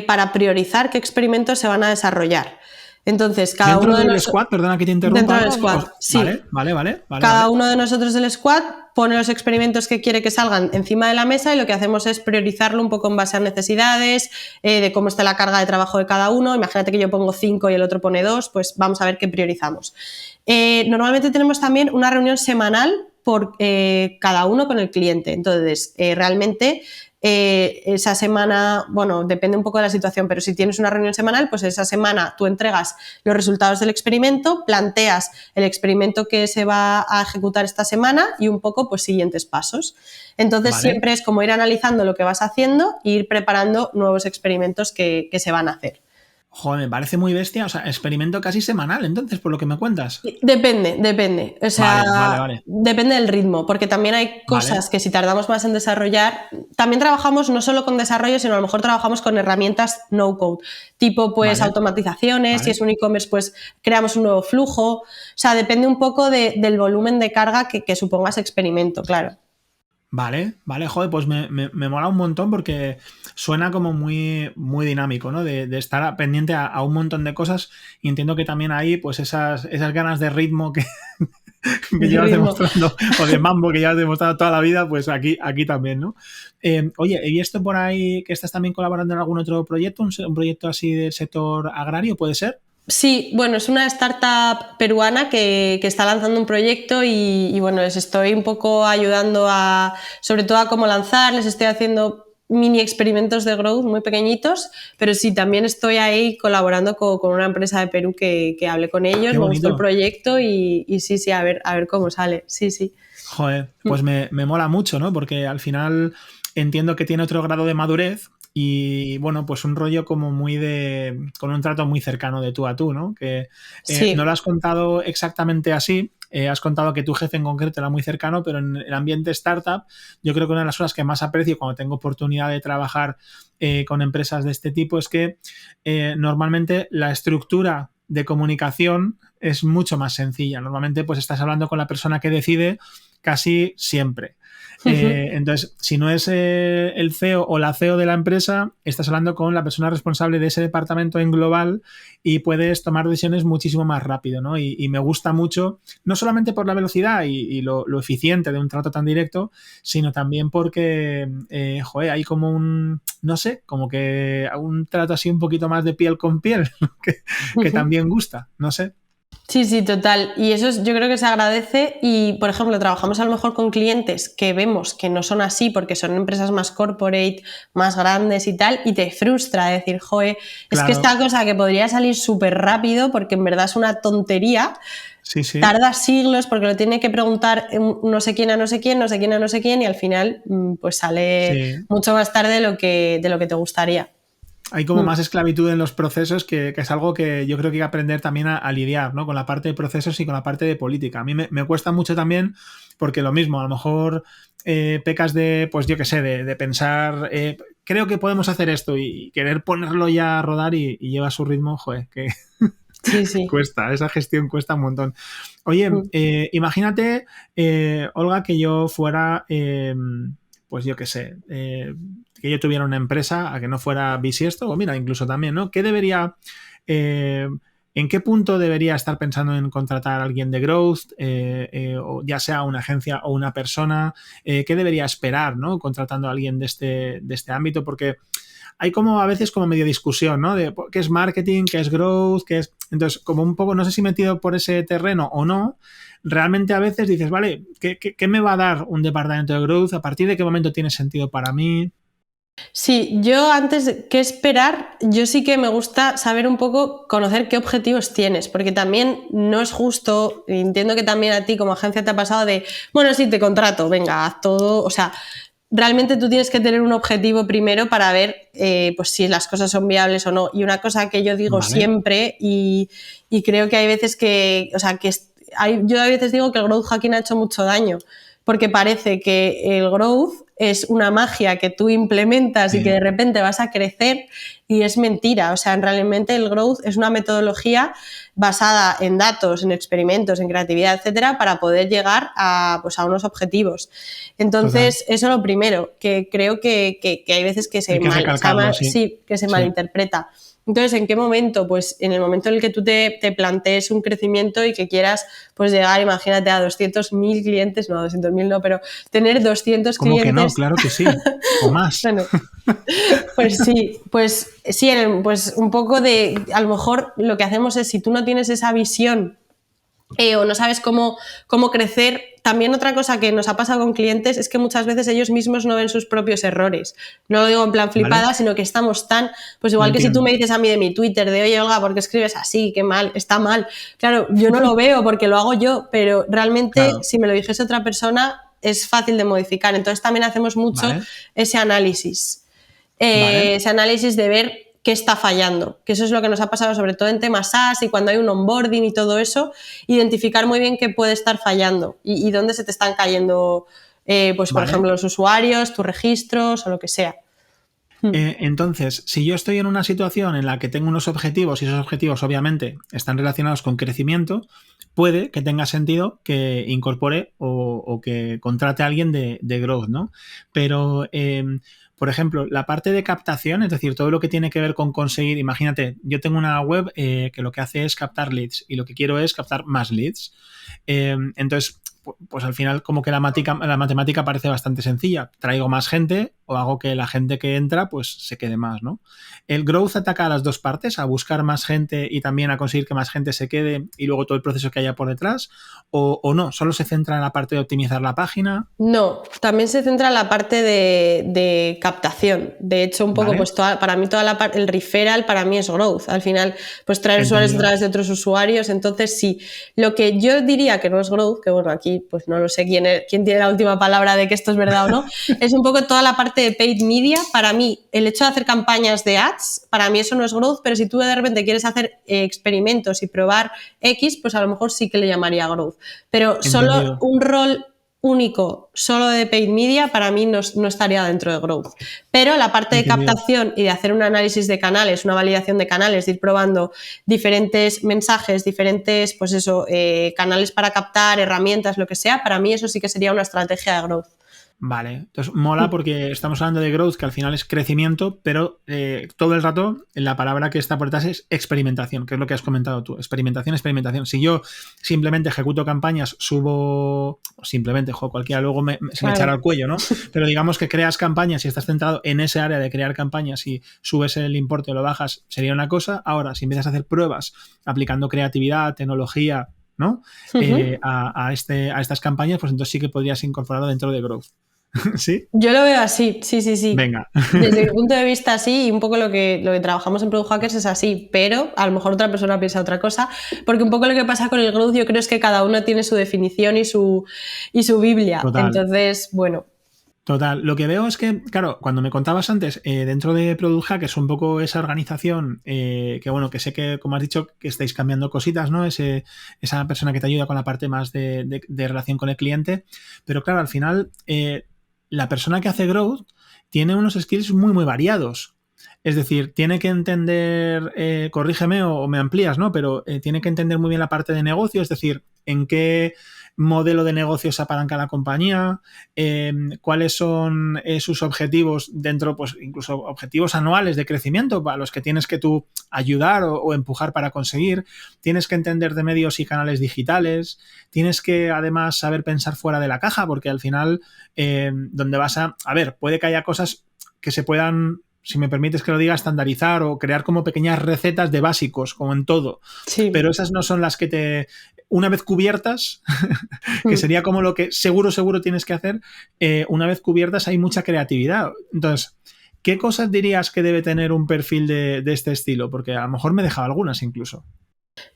para priorizar qué experimentos se van a desarrollar. Entonces, ¿Dentro del squad? Perdona que te interrumpa. Dentro del squad, sí. Vale. Cada uno de nosotros del squad pone los experimentos que quiere que salgan encima de la mesa y lo que hacemos es priorizarlo un poco en base a necesidades, de cómo está la carga de trabajo de cada uno. Imagínate que yo pongo 5 y el otro pone 2, pues vamos a ver qué priorizamos. Normalmente tenemos también una reunión semanal por cada uno con el cliente. Entonces, realmente esa semana, bueno, depende un poco de la situación, pero si tienes una reunión semanal, pues esa semana tú entregas los resultados del experimento, planteas el experimento que se va a ejecutar esta semana y un poco pues siguientes pasos. Entonces siempre es como ir analizando lo que vas haciendo e ir preparando nuevos experimentos que se van a hacer. Joder, me parece muy bestia, o sea, experimento casi semanal, entonces, por lo que me cuentas. Depende, o sea, vale. Depende del ritmo, porque también hay cosas que si tardamos más en desarrollar, también trabajamos no solo con desarrollo, sino a lo mejor trabajamos con herramientas no-code, tipo pues automatizaciones, si es un e-commerce pues creamos un nuevo flujo, o sea, depende un poco del volumen de carga que suponga ese experimento, claro. Vale, joder, pues me mola un montón porque suena como muy, muy dinámico, ¿no? De estar pendiente a un montón de cosas y entiendo que también hay pues esas ganas de ritmo que llevas demostrando, o de mambo que llevas demostrado toda la vida, pues aquí también, ¿no? Oye, ¿he visto por ahí que estás también colaborando en algún otro proyecto, un proyecto así del sector agrario, puede ser? Sí, bueno, es una startup peruana que está lanzando un proyecto y bueno, les estoy un poco ayudando sobre todo a cómo lanzar, les estoy haciendo mini experimentos de growth muy pequeñitos, pero sí, también estoy ahí colaborando con una empresa de Perú que hablé con ellos, me gustó el proyecto y sí, a ver cómo sale, sí. Joder, pues me mola mucho, ¿no? Porque al final entiendo que tiene otro grado de madurez. Y bueno, pues un rollo como con un trato muy cercano de tú a tú, ¿no? Que no lo has contado exactamente así, has contado que tu jefe en concreto era muy cercano, pero en el ambiente startup yo creo que una de las cosas que más aprecio cuando tengo oportunidad de trabajar con empresas de este tipo es que normalmente la estructura de comunicación es mucho más sencilla. Normalmente pues estás hablando con la persona que decide casi siempre. Entonces, si no es el CEO o la CEO de la empresa, estás hablando con la persona responsable de ese departamento en global y puedes tomar decisiones muchísimo más rápido, ¿no? Y me gusta mucho, no solamente por la velocidad y lo eficiente de un trato tan directo, sino también porque, hay como no sé, como que un trato así un poquito más de piel con piel, que también gusta, no sé. Sí, total. Y eso yo creo que se agradece y, por ejemplo, trabajamos a lo mejor con clientes que vemos que no son así porque son empresas más corporate, más grandes y tal, y te frustra decir, joder, es que esta cosa que podría salir súper rápido porque en verdad es una tontería, tarda siglos porque lo tiene que preguntar no sé quién a no sé quién, no sé quién a no sé quién y al final pues sale mucho más tarde de lo que te gustaría. Hay como más esclavitud en los procesos que es algo que yo creo que hay que aprender también a lidiar, ¿no? Con la parte de procesos y con la parte de política. A mí me cuesta mucho también porque lo mismo, a lo mejor pecas de, pues yo qué sé, de pensar, creo que podemos hacer esto y querer ponerlo ya a rodar y lleva su ritmo, joder, que sí. cuesta, esa gestión cuesta un montón. Oye, imagínate, Olga, que yo fuera, pues yo qué sé, que yo tuviera una empresa, a que no fuera Bisiesto, o mira, incluso también, ¿no? ¿Qué debería, en qué punto debería estar pensando en contratar a alguien de growth, o ya sea una agencia o una persona? ¿Qué debería esperar, ¿no? Contratando a alguien de este ámbito, porque hay como a veces como medio discusión, ¿no? De qué es marketing, qué es growth, qué es... Entonces, como un poco, no sé si metido por ese terreno o no, realmente a veces dices, vale, ¿qué me va a dar un departamento de growth? ¿A partir de qué momento tiene sentido para mí? Sí, yo antes de qué esperar, yo sí que me gusta saber un poco, conocer qué objetivos tienes, porque también no es justo, entiendo que también a ti como agencia te ha pasado de, bueno, sí, te contrato, venga, haz todo, o sea, realmente tú tienes que tener un objetivo primero para ver pues si las cosas son viables o no. Y una cosa que yo digo siempre y creo que hay veces que, o sea, yo a veces digo que el growth hacking ha hecho mucho daño, porque parece que el growth es una magia que tú implementas y que de repente vas a crecer y es mentira. O sea, realmente el growth es una metodología basada en datos, en experimentos, en creatividad, etcétera, para poder llegar pues a unos objetivos. Entonces, eso lo primero, que creo que hay veces que se malinterpreta. Entonces, ¿en qué momento? Pues en el momento en el que tú te plantees un crecimiento y que quieras pues llegar, imagínate, a 200.000 clientes, no, 200.000 no, pero tener 200 ¿Cómo clientes. que no? Claro que sí, o más. Bueno, pues sí, pues un poco de, a lo mejor lo que hacemos es, si tú no tienes esa visión o no sabes cómo crecer. También otra cosa que nos ha pasado con clientes es que muchas veces ellos mismos no ven sus propios errores. No lo digo en plan flipada, ¿vale? Sino que estamos tan... Pues igual que si tú me dices a mí de mi Twitter, de oye, Olga, ¿por qué escribes así? Qué mal, está mal. Claro, yo no lo veo porque lo hago yo, pero realmente si me lo dijese otra persona es fácil de modificar. Entonces también hacemos mucho ese análisis. Ese análisis de ver qué está fallando, que eso es lo que nos ha pasado sobre todo en temas SaaS y cuando hay un onboarding y todo eso, identificar muy bien qué puede estar fallando y dónde se te están cayendo, pues por ejemplo, los usuarios, tus registros o lo que sea. Entonces, si yo estoy en una situación en la que tengo unos objetivos y esos objetivos obviamente están relacionados con crecimiento, puede que tenga sentido que incorpore o que contrate a alguien de growth, ¿no? Pero... por ejemplo, la parte de captación, es decir, todo lo que tiene que ver con conseguir, imagínate, yo tengo una web que lo que hace es captar leads y lo que quiero es captar más leads. Entonces, pues al final como que la matemática parece bastante sencilla. Traigo más gente o hago que la gente que entra pues se quede más, ¿no? ¿El growth ataca a las dos partes, a buscar más gente y también a conseguir que más gente se quede y luego todo el proceso que haya por detrás? ¿O no? ¿Solo se centra en la parte de optimizar la página? No, también se centra en la parte de captación. De hecho, un poco, pues para mí el referral para mí es growth. Al final, pues traer usuarios a través de otros usuarios. Entonces, sí, lo que yo diría que no es growth, que bueno, aquí pues no lo sé quién tiene la última palabra de que esto es verdad o no, es un poco toda la parte de paid media. Para mí, el hecho de hacer campañas de ads, para mí eso no es growth, pero si tú de repente quieres hacer experimentos y probar X, pues a lo mejor sí que le llamaría growth. Pero solo un rol único solo de paid media para mí no estaría dentro de growth, pero la parte de captación y de hacer un análisis de canales, una validación de canales, de ir probando diferentes mensajes, diferentes pues eso, canales para captar, herramientas, lo que sea, para mí eso sí que sería una estrategia de growth. Vale, entonces mola porque estamos hablando de growth, que al final es crecimiento, pero todo el rato la palabra que está por detrás es experimentación, que es lo que has comentado tú, experimentación. Si yo simplemente ejecuto campañas, subo, simplemente, cualquiera luego se me echará al cuello, ¿no? Pero digamos que creas campañas y estás centrado en ese área de crear campañas y subes el importe o lo bajas, sería una cosa. Ahora, si empiezas a hacer pruebas aplicando creatividad, tecnología, ¿no? A estas campañas, pues entonces sí que podrías incorporarlo dentro de growth. ¿Sí? Yo lo veo así, sí. Venga. Desde mi punto de vista sí, y un poco lo que trabajamos en Product Hackers es así, pero a lo mejor otra persona piensa otra cosa, porque un poco lo que pasa con el growth yo creo es que cada uno tiene su definición y su Biblia. Total. Entonces, bueno. Total, lo que veo es que, claro, cuando me contabas antes, dentro de Product Hackers, un poco esa organización, que bueno, que sé que, como has dicho, que estáis cambiando cositas, ¿no? Esa persona que te ayuda con la parte más de relación con el cliente, pero claro, al final, la persona que hace growth tiene unos skills muy, muy variados. Es decir, tiene que entender, corrígeme o me amplías, ¿no? Pero tiene que entender muy bien la parte de negocio, es decir, en qué modelo de negocio se apalanca la compañía, cuáles son sus objetivos dentro, pues incluso objetivos anuales de crecimiento a los que tienes que tú ayudar o empujar para conseguir. Tienes que entender de medios y canales digitales, tienes que además saber pensar fuera de la caja, porque al final donde vas a ver, puede que haya cosas que se puedan, si me permites que lo diga, estandarizar o crear como pequeñas recetas de básicos, como en todo. Sí. Pero esas no son las que una vez cubiertas, que sería como lo que seguro tienes que hacer, una vez cubiertas hay mucha creatividad. Entonces, ¿qué cosas dirías que debe tener un perfil de este estilo? Porque a lo mejor me he dejado algunas incluso.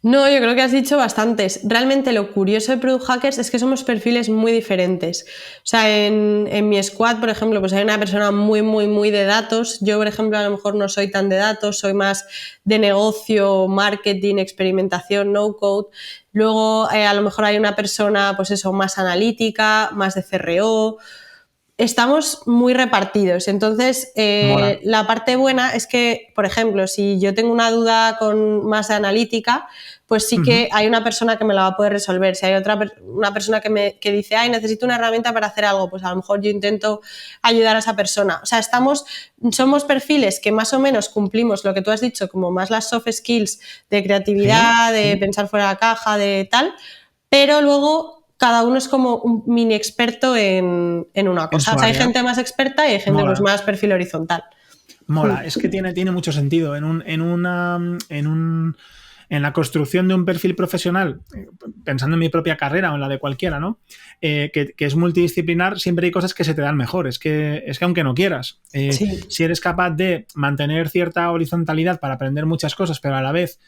No, yo creo que has dicho bastantes. Realmente lo curioso de Product Hackers es que somos perfiles muy diferentes. O sea, en mi squad, por ejemplo, pues hay una persona muy de datos. Yo, por ejemplo, a lo mejor no soy tan de datos, soy más de negocio, marketing, experimentación, no-code. Luego, a lo mejor hay una persona, pues eso, más analítica, más de CRO. estamos muy repartidos. Entonces, la parte buena es que, por ejemplo, si yo tengo una duda con más de analítica, pues sí que hay una persona que me la va a poder resolver. Si hay una persona que dice, ay, necesito una herramienta para hacer algo, pues a lo mejor yo intento ayudar a esa persona. O sea, somos perfiles que más o menos cumplimos lo que tú has dicho, como más las soft skills de creatividad, de pensar fuera de la caja, de tal, pero luego cada uno es como un mini experto en una cosa. O sea, hay gente más experta y hay gente pues más perfil horizontal. Mola, es que tiene mucho sentido. En la construcción de un perfil profesional, pensando en mi propia carrera o en la de cualquiera, ¿no? Que es multidisciplinar, siempre hay cosas que se te dan mejor. Es que aunque no quieras, si eres capaz de mantener cierta horizontalidad para aprender muchas cosas, pero a la vez,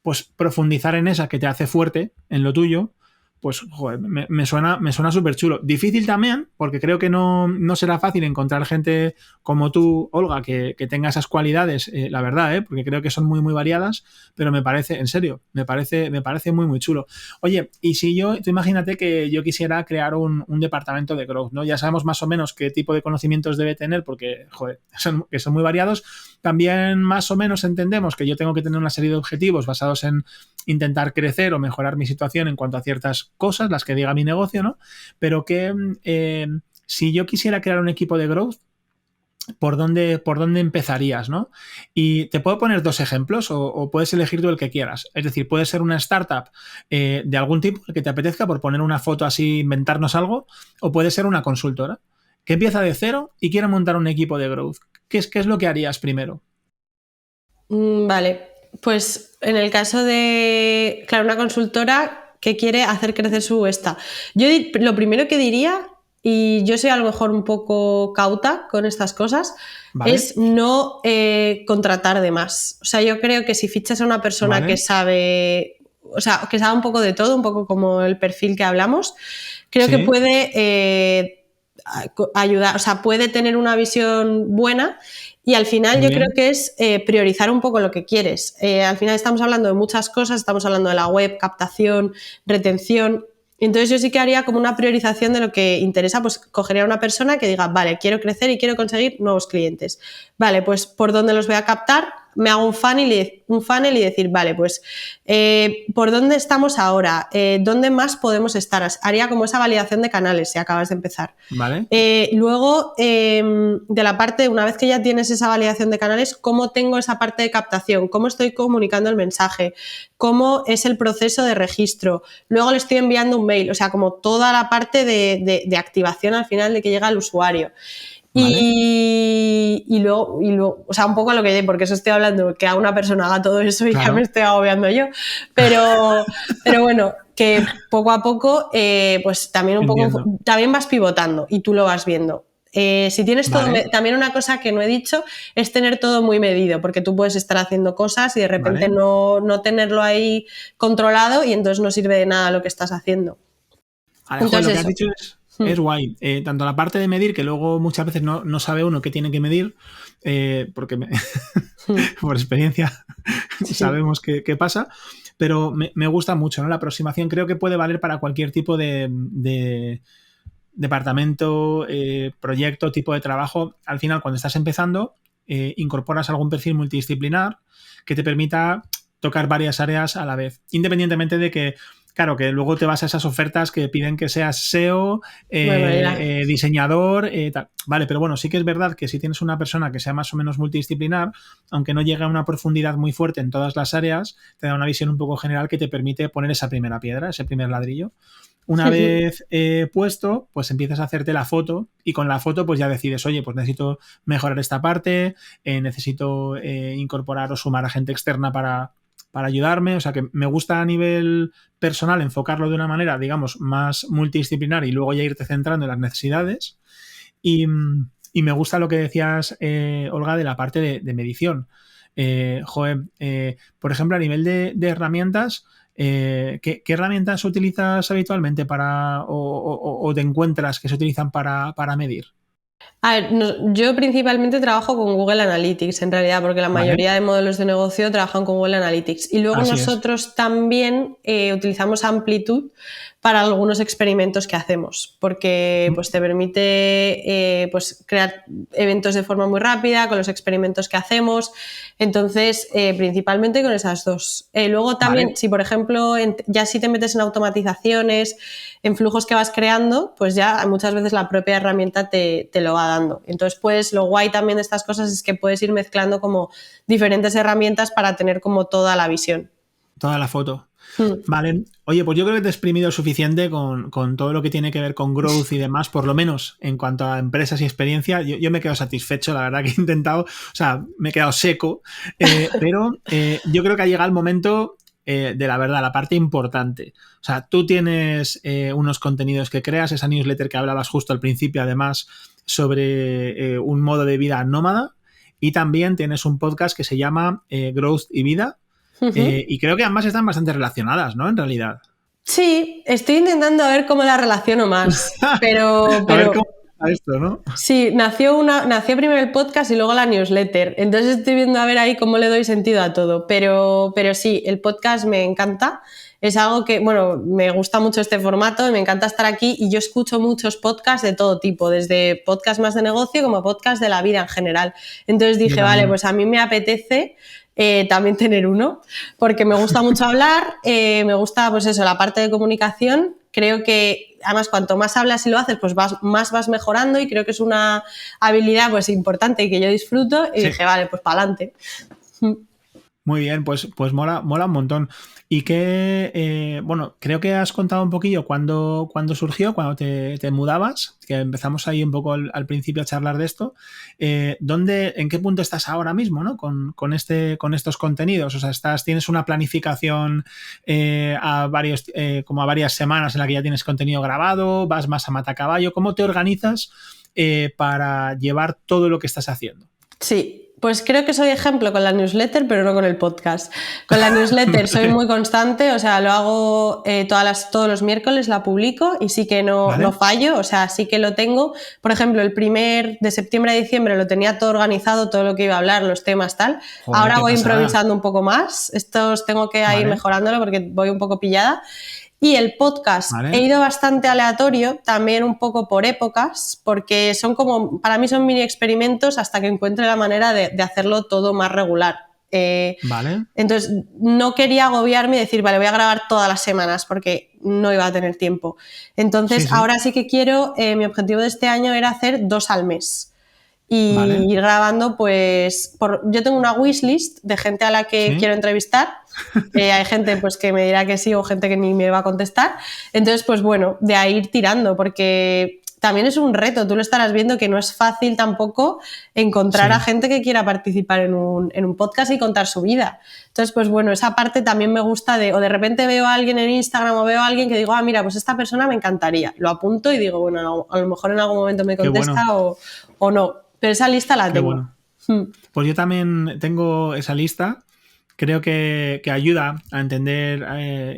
pues profundizar en esa que te hace fuerte en lo tuyo, pues joder, me suena súper chulo. Difícil también, porque creo que no será fácil encontrar gente como tú, Olga, que tenga esas cualidades, la verdad, porque creo que son muy, muy variadas, pero me parece, en serio, me parece muy, muy chulo. Oye, y si tú imagínate que yo quisiera crear un departamento de growth, ¿no? Ya sabemos más o menos qué tipo de conocimientos debe tener, porque, joder, son muy variados. También más o menos entendemos que yo tengo que tener una serie de objetivos basados en intentar crecer o mejorar mi situación en cuanto a ciertas cosas, las que diga mi negocio, ¿no? Pero que si yo quisiera crear un equipo de growth, ¿por dónde empezarías, ¿no? Y te puedo poner 2 ejemplos o puedes elegir tú el que quieras. Es decir, puede ser una startup de algún tipo, el que te apetezca, por poner una foto así, inventarnos algo, o puede ser una consultora que empieza de cero y quiere montar un equipo de growth. ¿Qué es lo que harías primero? Vale, pues en el caso de, claro, una consultora que quiere hacer crecer su esta. Yo lo primero que diría, y yo soy a lo mejor un poco cauta con estas cosas, ¿vale? Es no contratar de más. O sea, yo creo que si fichas a una persona, ¿vale?, que sabe, o sea, que sabe un poco de todo, un poco como el perfil que hablamos, creo que puede ayudar, o sea, puede tener una visión buena. Y al final yo creo que es priorizar un poco lo que quieres. Al final estamos hablando de muchas cosas, estamos hablando de la web, captación, retención. Entonces yo sí que haría como una priorización de lo que interesa, pues cogería a una persona que diga, vale, quiero crecer y quiero conseguir nuevos clientes. Vale, pues ¿por dónde los voy a captar? Me hago un funnel y decir, vale, pues ¿por dónde estamos ahora? ¿Dónde más podemos estar? Haría como esa validación de canales si acabas de empezar. Vale. Luego, de la parte, una vez que ya tienes esa validación de canales, ¿cómo tengo esa parte de captación? ¿Cómo estoy comunicando el mensaje? ¿Cómo es el proceso de registro? Luego le estoy enviando un mail, o sea, como toda la parte de activación al final de que llega al usuario. Vale. Y luego, o sea, un poco lo que, porque eso estoy hablando, que a una persona haga todo eso y ya me estoy agobiando yo, pero bueno, que poco a poco, pues también también vas pivotando y tú lo vas viendo. Si tienes todo, también una cosa que no he dicho es tener todo muy medido, porque tú puedes estar haciendo cosas y de repente no tenerlo ahí controlado y entonces no sirve de nada lo que estás haciendo. Entonces, lo que has dicho es guay. Tanto la parte de medir, que luego muchas veces no sabe uno qué tiene que medir, porque por experiencia sabemos qué pasa, pero me gusta mucho, ¿no? La aproximación creo que puede valer para cualquier tipo de departamento, proyecto, tipo de trabajo. Al final, cuando estás empezando, incorporas algún perfil multidisciplinar que te permita tocar varias áreas a la vez, independientemente de que, claro, que luego te vas a esas ofertas que piden que seas SEO, diseñador, tal. Vale, pero bueno, sí que es verdad que si tienes una persona que sea más o menos multidisciplinar, aunque no llegue a una profundidad muy fuerte en todas las áreas, te da una visión un poco general que te permite poner esa primera piedra, ese primer ladrillo. Una vez puesto, pues empiezas a hacerte la foto y con la foto pues ya decides, oye, pues necesito mejorar esta parte, necesito incorporar o sumar a gente externa para ayudarme. O sea que me gusta a nivel personal enfocarlo de una manera, digamos, más multidisciplinar y luego ya irte centrando en las necesidades. Y me gusta lo que decías, Olga, de la parte de medición. Por ejemplo, a nivel de herramientas, ¿qué herramientas utilizas habitualmente o te encuentras que se utilizan para medir? A ver, yo principalmente trabajo con Google Analytics, en realidad, porque la mayoría de modelos de negocio trabajan con Google Analytics. Y luego nosotros también utilizamos Amplitude para algunos experimentos que hacemos, porque pues, te permite pues, crear eventos de forma muy rápida con los experimentos que hacemos. Entonces, principalmente con esas dos. Luego también, si por ejemplo, ya si te metes en automatizaciones, en flujos que vas creando, pues ya muchas veces la propia herramienta te lo va dando. Entonces, pues lo guay también de estas cosas es que puedes ir mezclando como diferentes herramientas para tener como toda la visión. Toda la foto. Vale. Oye, pues yo creo que te he exprimido suficiente con todo lo que tiene que ver con growth y demás, por lo menos en cuanto a empresas y experiencia. Yo me he quedado satisfecho, la verdad que he intentado, o sea, me he quedado seco, pero yo creo que ha llegado el momento de la verdad, la parte importante. O sea, tú tienes unos contenidos que creas, esa newsletter que hablabas justo al principio, además, sobre un modo de vida nómada, y también tienes un podcast que se llama Growth y Vida. Y creo que ambas están bastante relacionadas, ¿no? En realidad. Sí, estoy intentando ver cómo la relaciono más, pero a ver cómo está esto, ¿no? Sí, nació primero el podcast y luego la newsletter. Entonces estoy viendo a ver ahí cómo le doy sentido a todo. Pero sí, el podcast me encanta. Es algo que, bueno, me gusta mucho este formato y me encanta estar aquí, y yo escucho muchos podcasts de todo tipo, desde podcast más de negocio como podcast de la vida en general. Entonces dije, vale, pues a mí me apetece también tener uno, porque me gusta mucho hablar, me gusta pues eso, la parte de comunicación. Creo que además cuanto más hablas y lo haces, pues más vas mejorando, y creo que es una habilidad pues importante y que yo disfruto, y dije, vale, pues para adelante. Muy bien, pues mola un montón. Y que, bueno, creo que has contado un poquillo cuando surgió, cuando te mudabas, que empezamos ahí un poco al principio a charlar de esto. ¿En qué punto estás ahora mismo, ¿no? con estos contenidos? O sea, tienes una planificación como a varias semanas en la que ya tienes contenido grabado, vas más a matacaballo. ¿Cómo te organizas para llevar todo lo que estás haciendo? Sí. Pues creo que soy ejemplo con la newsletter, pero no con el podcast. Con la newsletter soy muy constante, o sea, lo hago todos los miércoles, la publico, y sí que no fallo, o sea, sí que lo tengo. Por ejemplo, el de septiembre a diciembre lo tenía todo organizado, todo lo que iba a hablar, los temas, tal. Joder, ahora voy improvisando un poco más. Estos tengo que ir mejorándolo porque voy un poco pillada. Y el podcast he ido bastante aleatorio, también un poco por épocas, porque para mí son mini experimentos hasta que encuentre la manera de hacerlo todo más regular. Entonces, no quería agobiarme y decir, vale, voy a grabar todas las semanas, porque no iba a tener tiempo. Entonces, ahora sí que quiero, mi objetivo de este año era hacer 2 al mes. Y ir grabando, pues yo tengo una wishlist de gente a la que quiero entrevistar. Hay gente pues que me dirá que sí, o gente que ni me va a contestar. Entonces, pues bueno, de ahí ir tirando, porque también es un reto. Tú lo estarás viendo que no es fácil tampoco encontrar a gente que quiera participar en un podcast y contar su vida. Entonces, pues bueno, esa parte también me gusta o de repente veo a alguien en Instagram o veo a alguien que digo, mira, pues esta persona me encantaría. Lo apunto y digo, bueno, a lo mejor en algún momento me contesta o no. Pero esa lista la tengo. Bueno. Pues yo también tengo esa lista. Creo que ayuda a entender,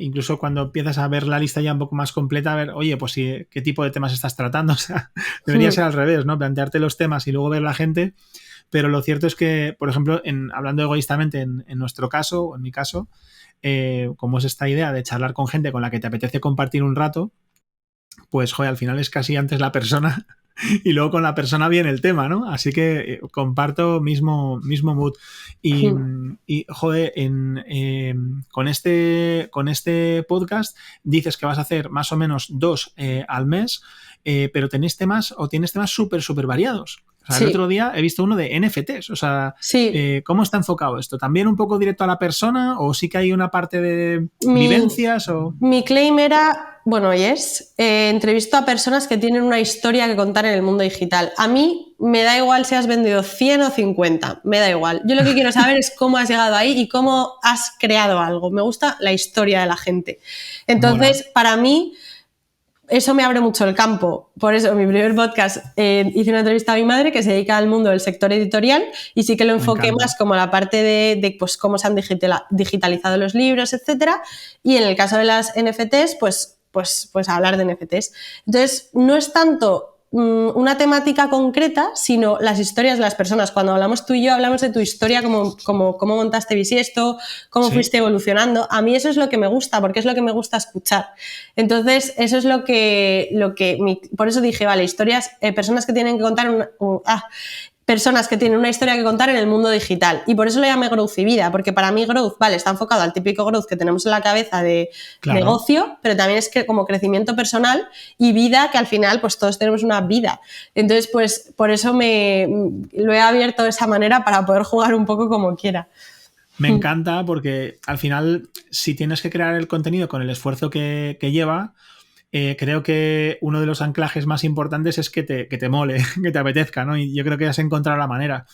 incluso cuando empiezas a ver la lista ya un poco más completa, a ver, oye, pues qué tipo de temas estás tratando. O sea, debería ser al revés, ¿no? Plantearte los temas y luego ver la gente. Pero lo cierto es que, por ejemplo, hablando egoístamente en nuestro caso, o en mi caso, como es esta idea de charlar con gente con la que te apetece compartir un rato, pues, joder, al final es casi antes la persona y luego con la persona viene el tema, ¿no? Así que comparto mismo mood. Y joder, con este podcast dices que vas a hacer más o menos 2 al mes, pero tienes temas súper variados. O sea, el otro día he visto uno de NFTs. O sea, ¿cómo está enfocado esto? ¿También un poco directo a la persona o sí que hay una parte de vivencias? Mi claim era, entrevisto a personas que tienen una historia que contar en el mundo digital. A mí me da igual si has vendido 100 o 50, me da igual. Yo lo que quiero saber es cómo has llegado ahí y cómo has creado algo. Me gusta la historia de la gente. Entonces, para mí, eso me abre mucho el campo. Por eso, mi primer podcast hice una entrevista a mi madre que se dedica al mundo del sector editorial, y sí que lo enfoqué más como la parte de pues, cómo se han digitalizado los libros, etcétera. Y en el caso de las NFTs, pues hablar de NFTs. Entonces, no es tanto una temática concreta, sino las historias de las personas. Cuando hablamos tú y yo, hablamos de tu historia, cómo montaste Bisiesto, cómo fuiste evolucionando. A mí eso es lo que me gusta, porque es lo que me gusta escuchar. Entonces, eso es por eso dije, vale, historias, personas que tienen que contar personas que tienen una historia que contar en el mundo digital. Y por eso lo llamé Growth y Vida, porque para mí Growth, vale, está enfocado al típico growth que tenemos en la cabeza de negocio, pero también es que como crecimiento personal y vida, que al final pues todos tenemos una vida. Entonces, pues por eso lo he abierto de esa manera para poder jugar un poco como quiera. Me encanta porque al final, si tienes que crear el contenido con el esfuerzo que lleva, creo que uno de los anclajes más importantes es que te mole, que te apetezca, ¿no? Y yo creo que has encontrado la manera.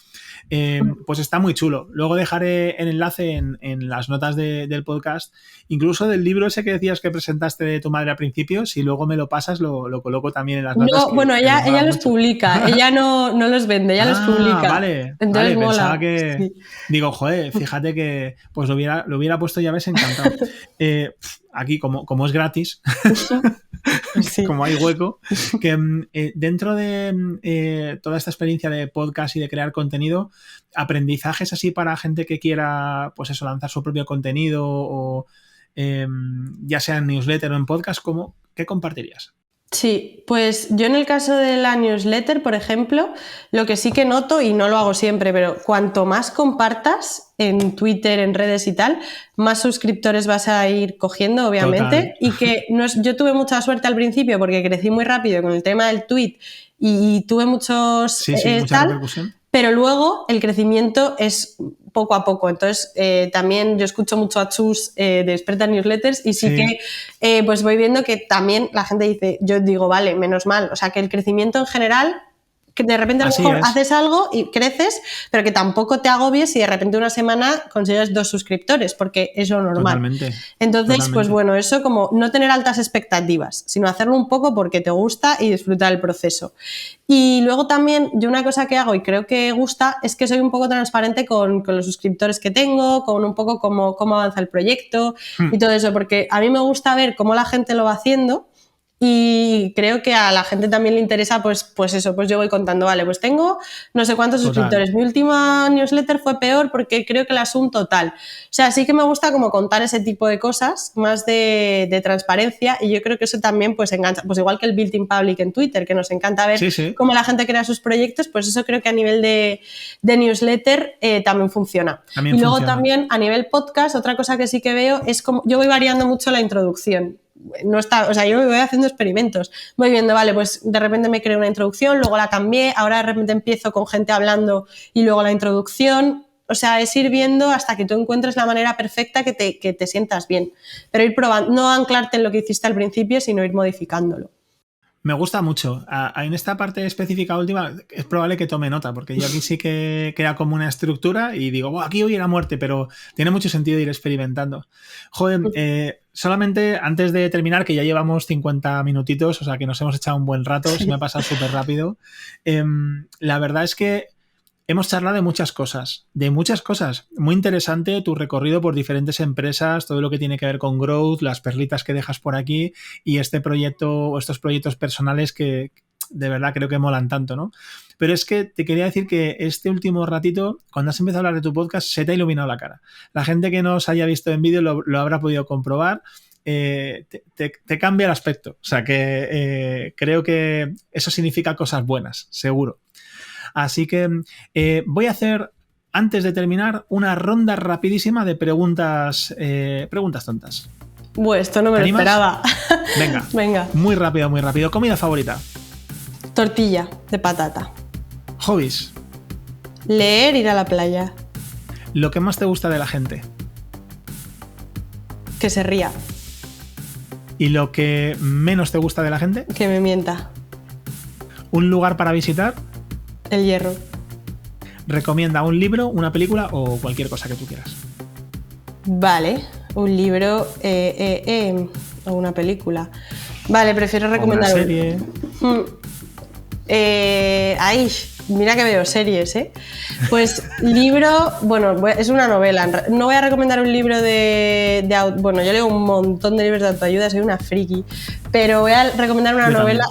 Pues está muy chulo. Luego dejaré el enlace en las notas del podcast, incluso del libro ese que decías que presentaste de tu madre al principio. Si luego me lo pasas, lo coloco también en las notas. No, ella los publica, ella no los vende, ella los publica. Vale, entonces mola. Pensaba que... Sí. Digo, joder, fíjate que pues lo hubiera puesto, ya ves, encantado. Aquí, como es gratis, sí. Como hay hueco, que dentro de toda esta experiencia de podcast y de crear contenido, aprendizajes así para gente que quiera, pues eso, lanzar su propio contenido o ya sea en newsletter o en podcast, ¿qué compartirías? Sí, pues yo en el caso de la newsletter, por ejemplo, lo que sí que noto, y no lo hago siempre, pero cuanto más compartas en Twitter, en redes y tal, más suscriptores vas a ir cogiendo, obviamente. Total. Y que yo tuve mucha suerte al principio porque crecí muy rápido con el tema del tweet y tuve mucha repercusión. Pero luego el crecimiento es poco a poco. Entonces, también yo escucho mucho a Chus de Experta en Newsletters y sí que pues voy viendo que también la gente dice, yo digo, vale, menos mal. O sea, que el crecimiento en general, que de repente a lo mejor haces algo y creces, pero que tampoco te agobies si de repente una semana consigues 2 suscriptores, porque es lo normal. Totalmente. Entonces, pues bueno, eso como no tener altas expectativas, sino hacerlo un poco porque te gusta y disfrutar el proceso. Y luego también yo una cosa que hago y creo que gusta es que soy un poco transparente con los suscriptores que tengo, con un poco cómo avanza el proyecto y todo eso, porque a mí me gusta ver cómo la gente lo va haciendo. Y creo que a la gente también le interesa, pues eso, pues yo voy contando, vale, pues tengo no sé cuántos suscriptores. Mi última newsletter fue peor porque creo que el asunto tal. O sea, sí que me gusta como contar ese tipo de cosas, más de transparencia, y yo creo que eso también pues engancha, pues igual que el Built in Public en Twitter, que nos encanta ver cómo la gente crea sus proyectos, pues eso creo que a nivel de newsletter también funciona. Y luego también a nivel podcast, otra cosa que sí que veo es como, yo voy variando mucho la introducción. O sea, yo voy haciendo experimentos, voy viendo, vale, pues de repente me creo una introducción, luego la cambié, ahora de repente empiezo con gente hablando y luego la introducción. O sea, es ir viendo hasta que tú encuentres la manera perfecta que te sientas bien, pero ir probando, no anclarte en lo que hiciste al principio, sino ir modificándolo. Me gusta mucho. En esta parte específica última es probable que tome nota, porque yo aquí sí que crea como una estructura y digo, aquí voy a ir a muerte, pero tiene mucho sentido ir experimentando. Joder, solamente antes de terminar, que ya llevamos 50 minutitos, o sea que nos hemos echado un buen rato, se me ha pasado súper rápido. La verdad es que hemos charlado de muchas cosas. Muy interesante tu recorrido por diferentes empresas, todo lo que tiene que ver con growth, las perlitas que dejas por aquí y este proyecto o estos proyectos personales que de verdad creo que molan tanto, ¿no? Pero es que te quería decir que este último ratito, cuando has empezado a hablar de tu podcast, se te ha iluminado la cara. La gente que no os haya visto en vídeo lo habrá podido comprobar. Te cambia el aspecto. O sea que creo que eso significa cosas buenas, seguro. Así que voy a hacer, antes de terminar, una ronda rapidísima de preguntas tontas. Bueno, esto no me lo esperaba. Venga. Muy rápido. ¿Comida favorita? Tortilla de patata. ¿Hobbies? Leer, ir a la playa. ¿Lo que más te gusta de la gente? Que se ría. ¿Y lo que menos te gusta de la gente? Que me mienta. ¿Un lugar para visitar? El Hierro. Recomienda un libro, una película o cualquier cosa que tú quieras. Vale, un libro o una película. Vale, prefiero recomendar una serie. Mira que veo series, ¿eh? Pues libro, bueno, es una novela. No voy a recomendar un libro bueno, yo leo un montón de libros de autoayuda, soy una friki. pero voy a recomendar una novela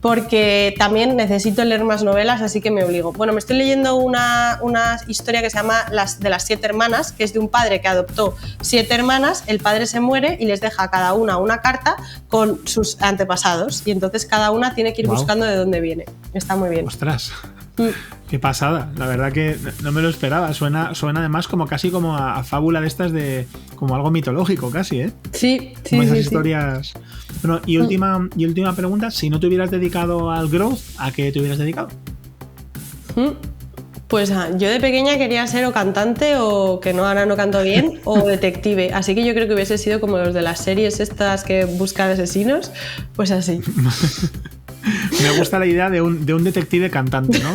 porque también necesito leer más novelas, así que me obligo. Bueno, me estoy leyendo una historia que se llama de las 7 hermanas, que es de un padre que adoptó 7 hermanas, el padre se muere y les deja a cada una carta con sus antepasados y entonces cada una tiene que ir buscando de dónde viene. Está muy bien. ¡Ostras! Qué pasada, la verdad que no me lo esperaba. Suena además como casi como a fábula de estas de como algo mitológico casi, ¿eh? Sí. Como esas historias. Bueno, y última pregunta, si no te hubieras dedicado al growth, ¿a qué te hubieras dedicado? Pues yo de pequeña quería ser o cantante o que ahora no canto bien o detective, así que yo creo que hubiese sido como los de las series estas que buscan asesinos, pues así. Me gusta la idea de un detective cantante, ¿no?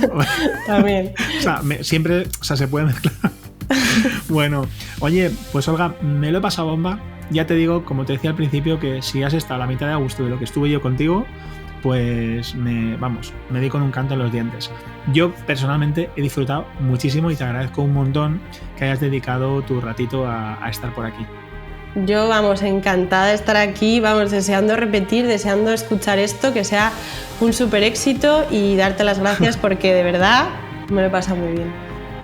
También. O sea, siempre se puede mezclar. Bueno, oye, pues Olga, me lo he pasado bomba. Ya te digo, como te decía al principio, que si has estado a la mitad de gusto de lo que estuve yo contigo, pues me di con un canto en los dientes. Yo personalmente he disfrutado muchísimo y te agradezco un montón que hayas dedicado tu ratito a estar por aquí. Yo, encantada de estar aquí, deseando repetir, deseando escuchar esto, que sea un súper éxito y darte las gracias porque de verdad me lo he pasado muy bien.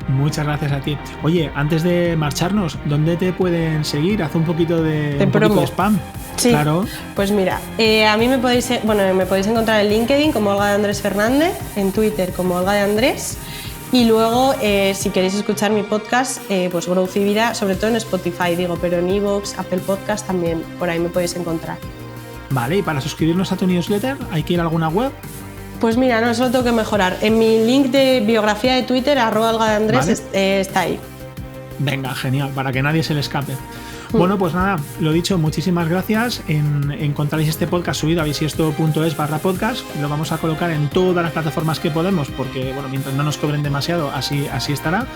Muchas gracias a ti. Oye, antes de marcharnos, ¿dónde te pueden seguir? Haz un poquito de spam. Sí, claro. Pues mira, a mí me podéis encontrar en LinkedIn como Olga de Andrés Fernández, en Twitter como Olga de Andrés. Y luego, si queréis escuchar mi podcast, pues Growth y Vida, sobre todo en Spotify, pero en iVoox, Apple Podcast también, por ahí me podéis encontrar. Vale, y para suscribirnos a tu newsletter, ¿hay que ir a alguna web? Pues mira, no, eso lo tengo que mejorar. En mi link de biografía de Twitter, @olgadeandrés, ¿vale? Está ahí. Venga, genial, para que nadie se le escape. Bueno, pues nada, lo dicho, muchísimas gracias. Encontraréis este podcast subido a bisiesto.es/podcast. Lo vamos a colocar en todas las plataformas que podemos, porque bueno, mientras no nos cobren demasiado, así estará.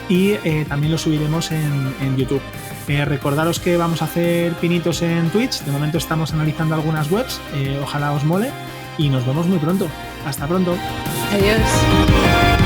Y también lo subiremos en YouTube. Recordaros que vamos a hacer pinitos en Twitch. De momento estamos analizando algunas webs. Ojalá os mole. Y nos vemos muy pronto. Hasta pronto. Adiós.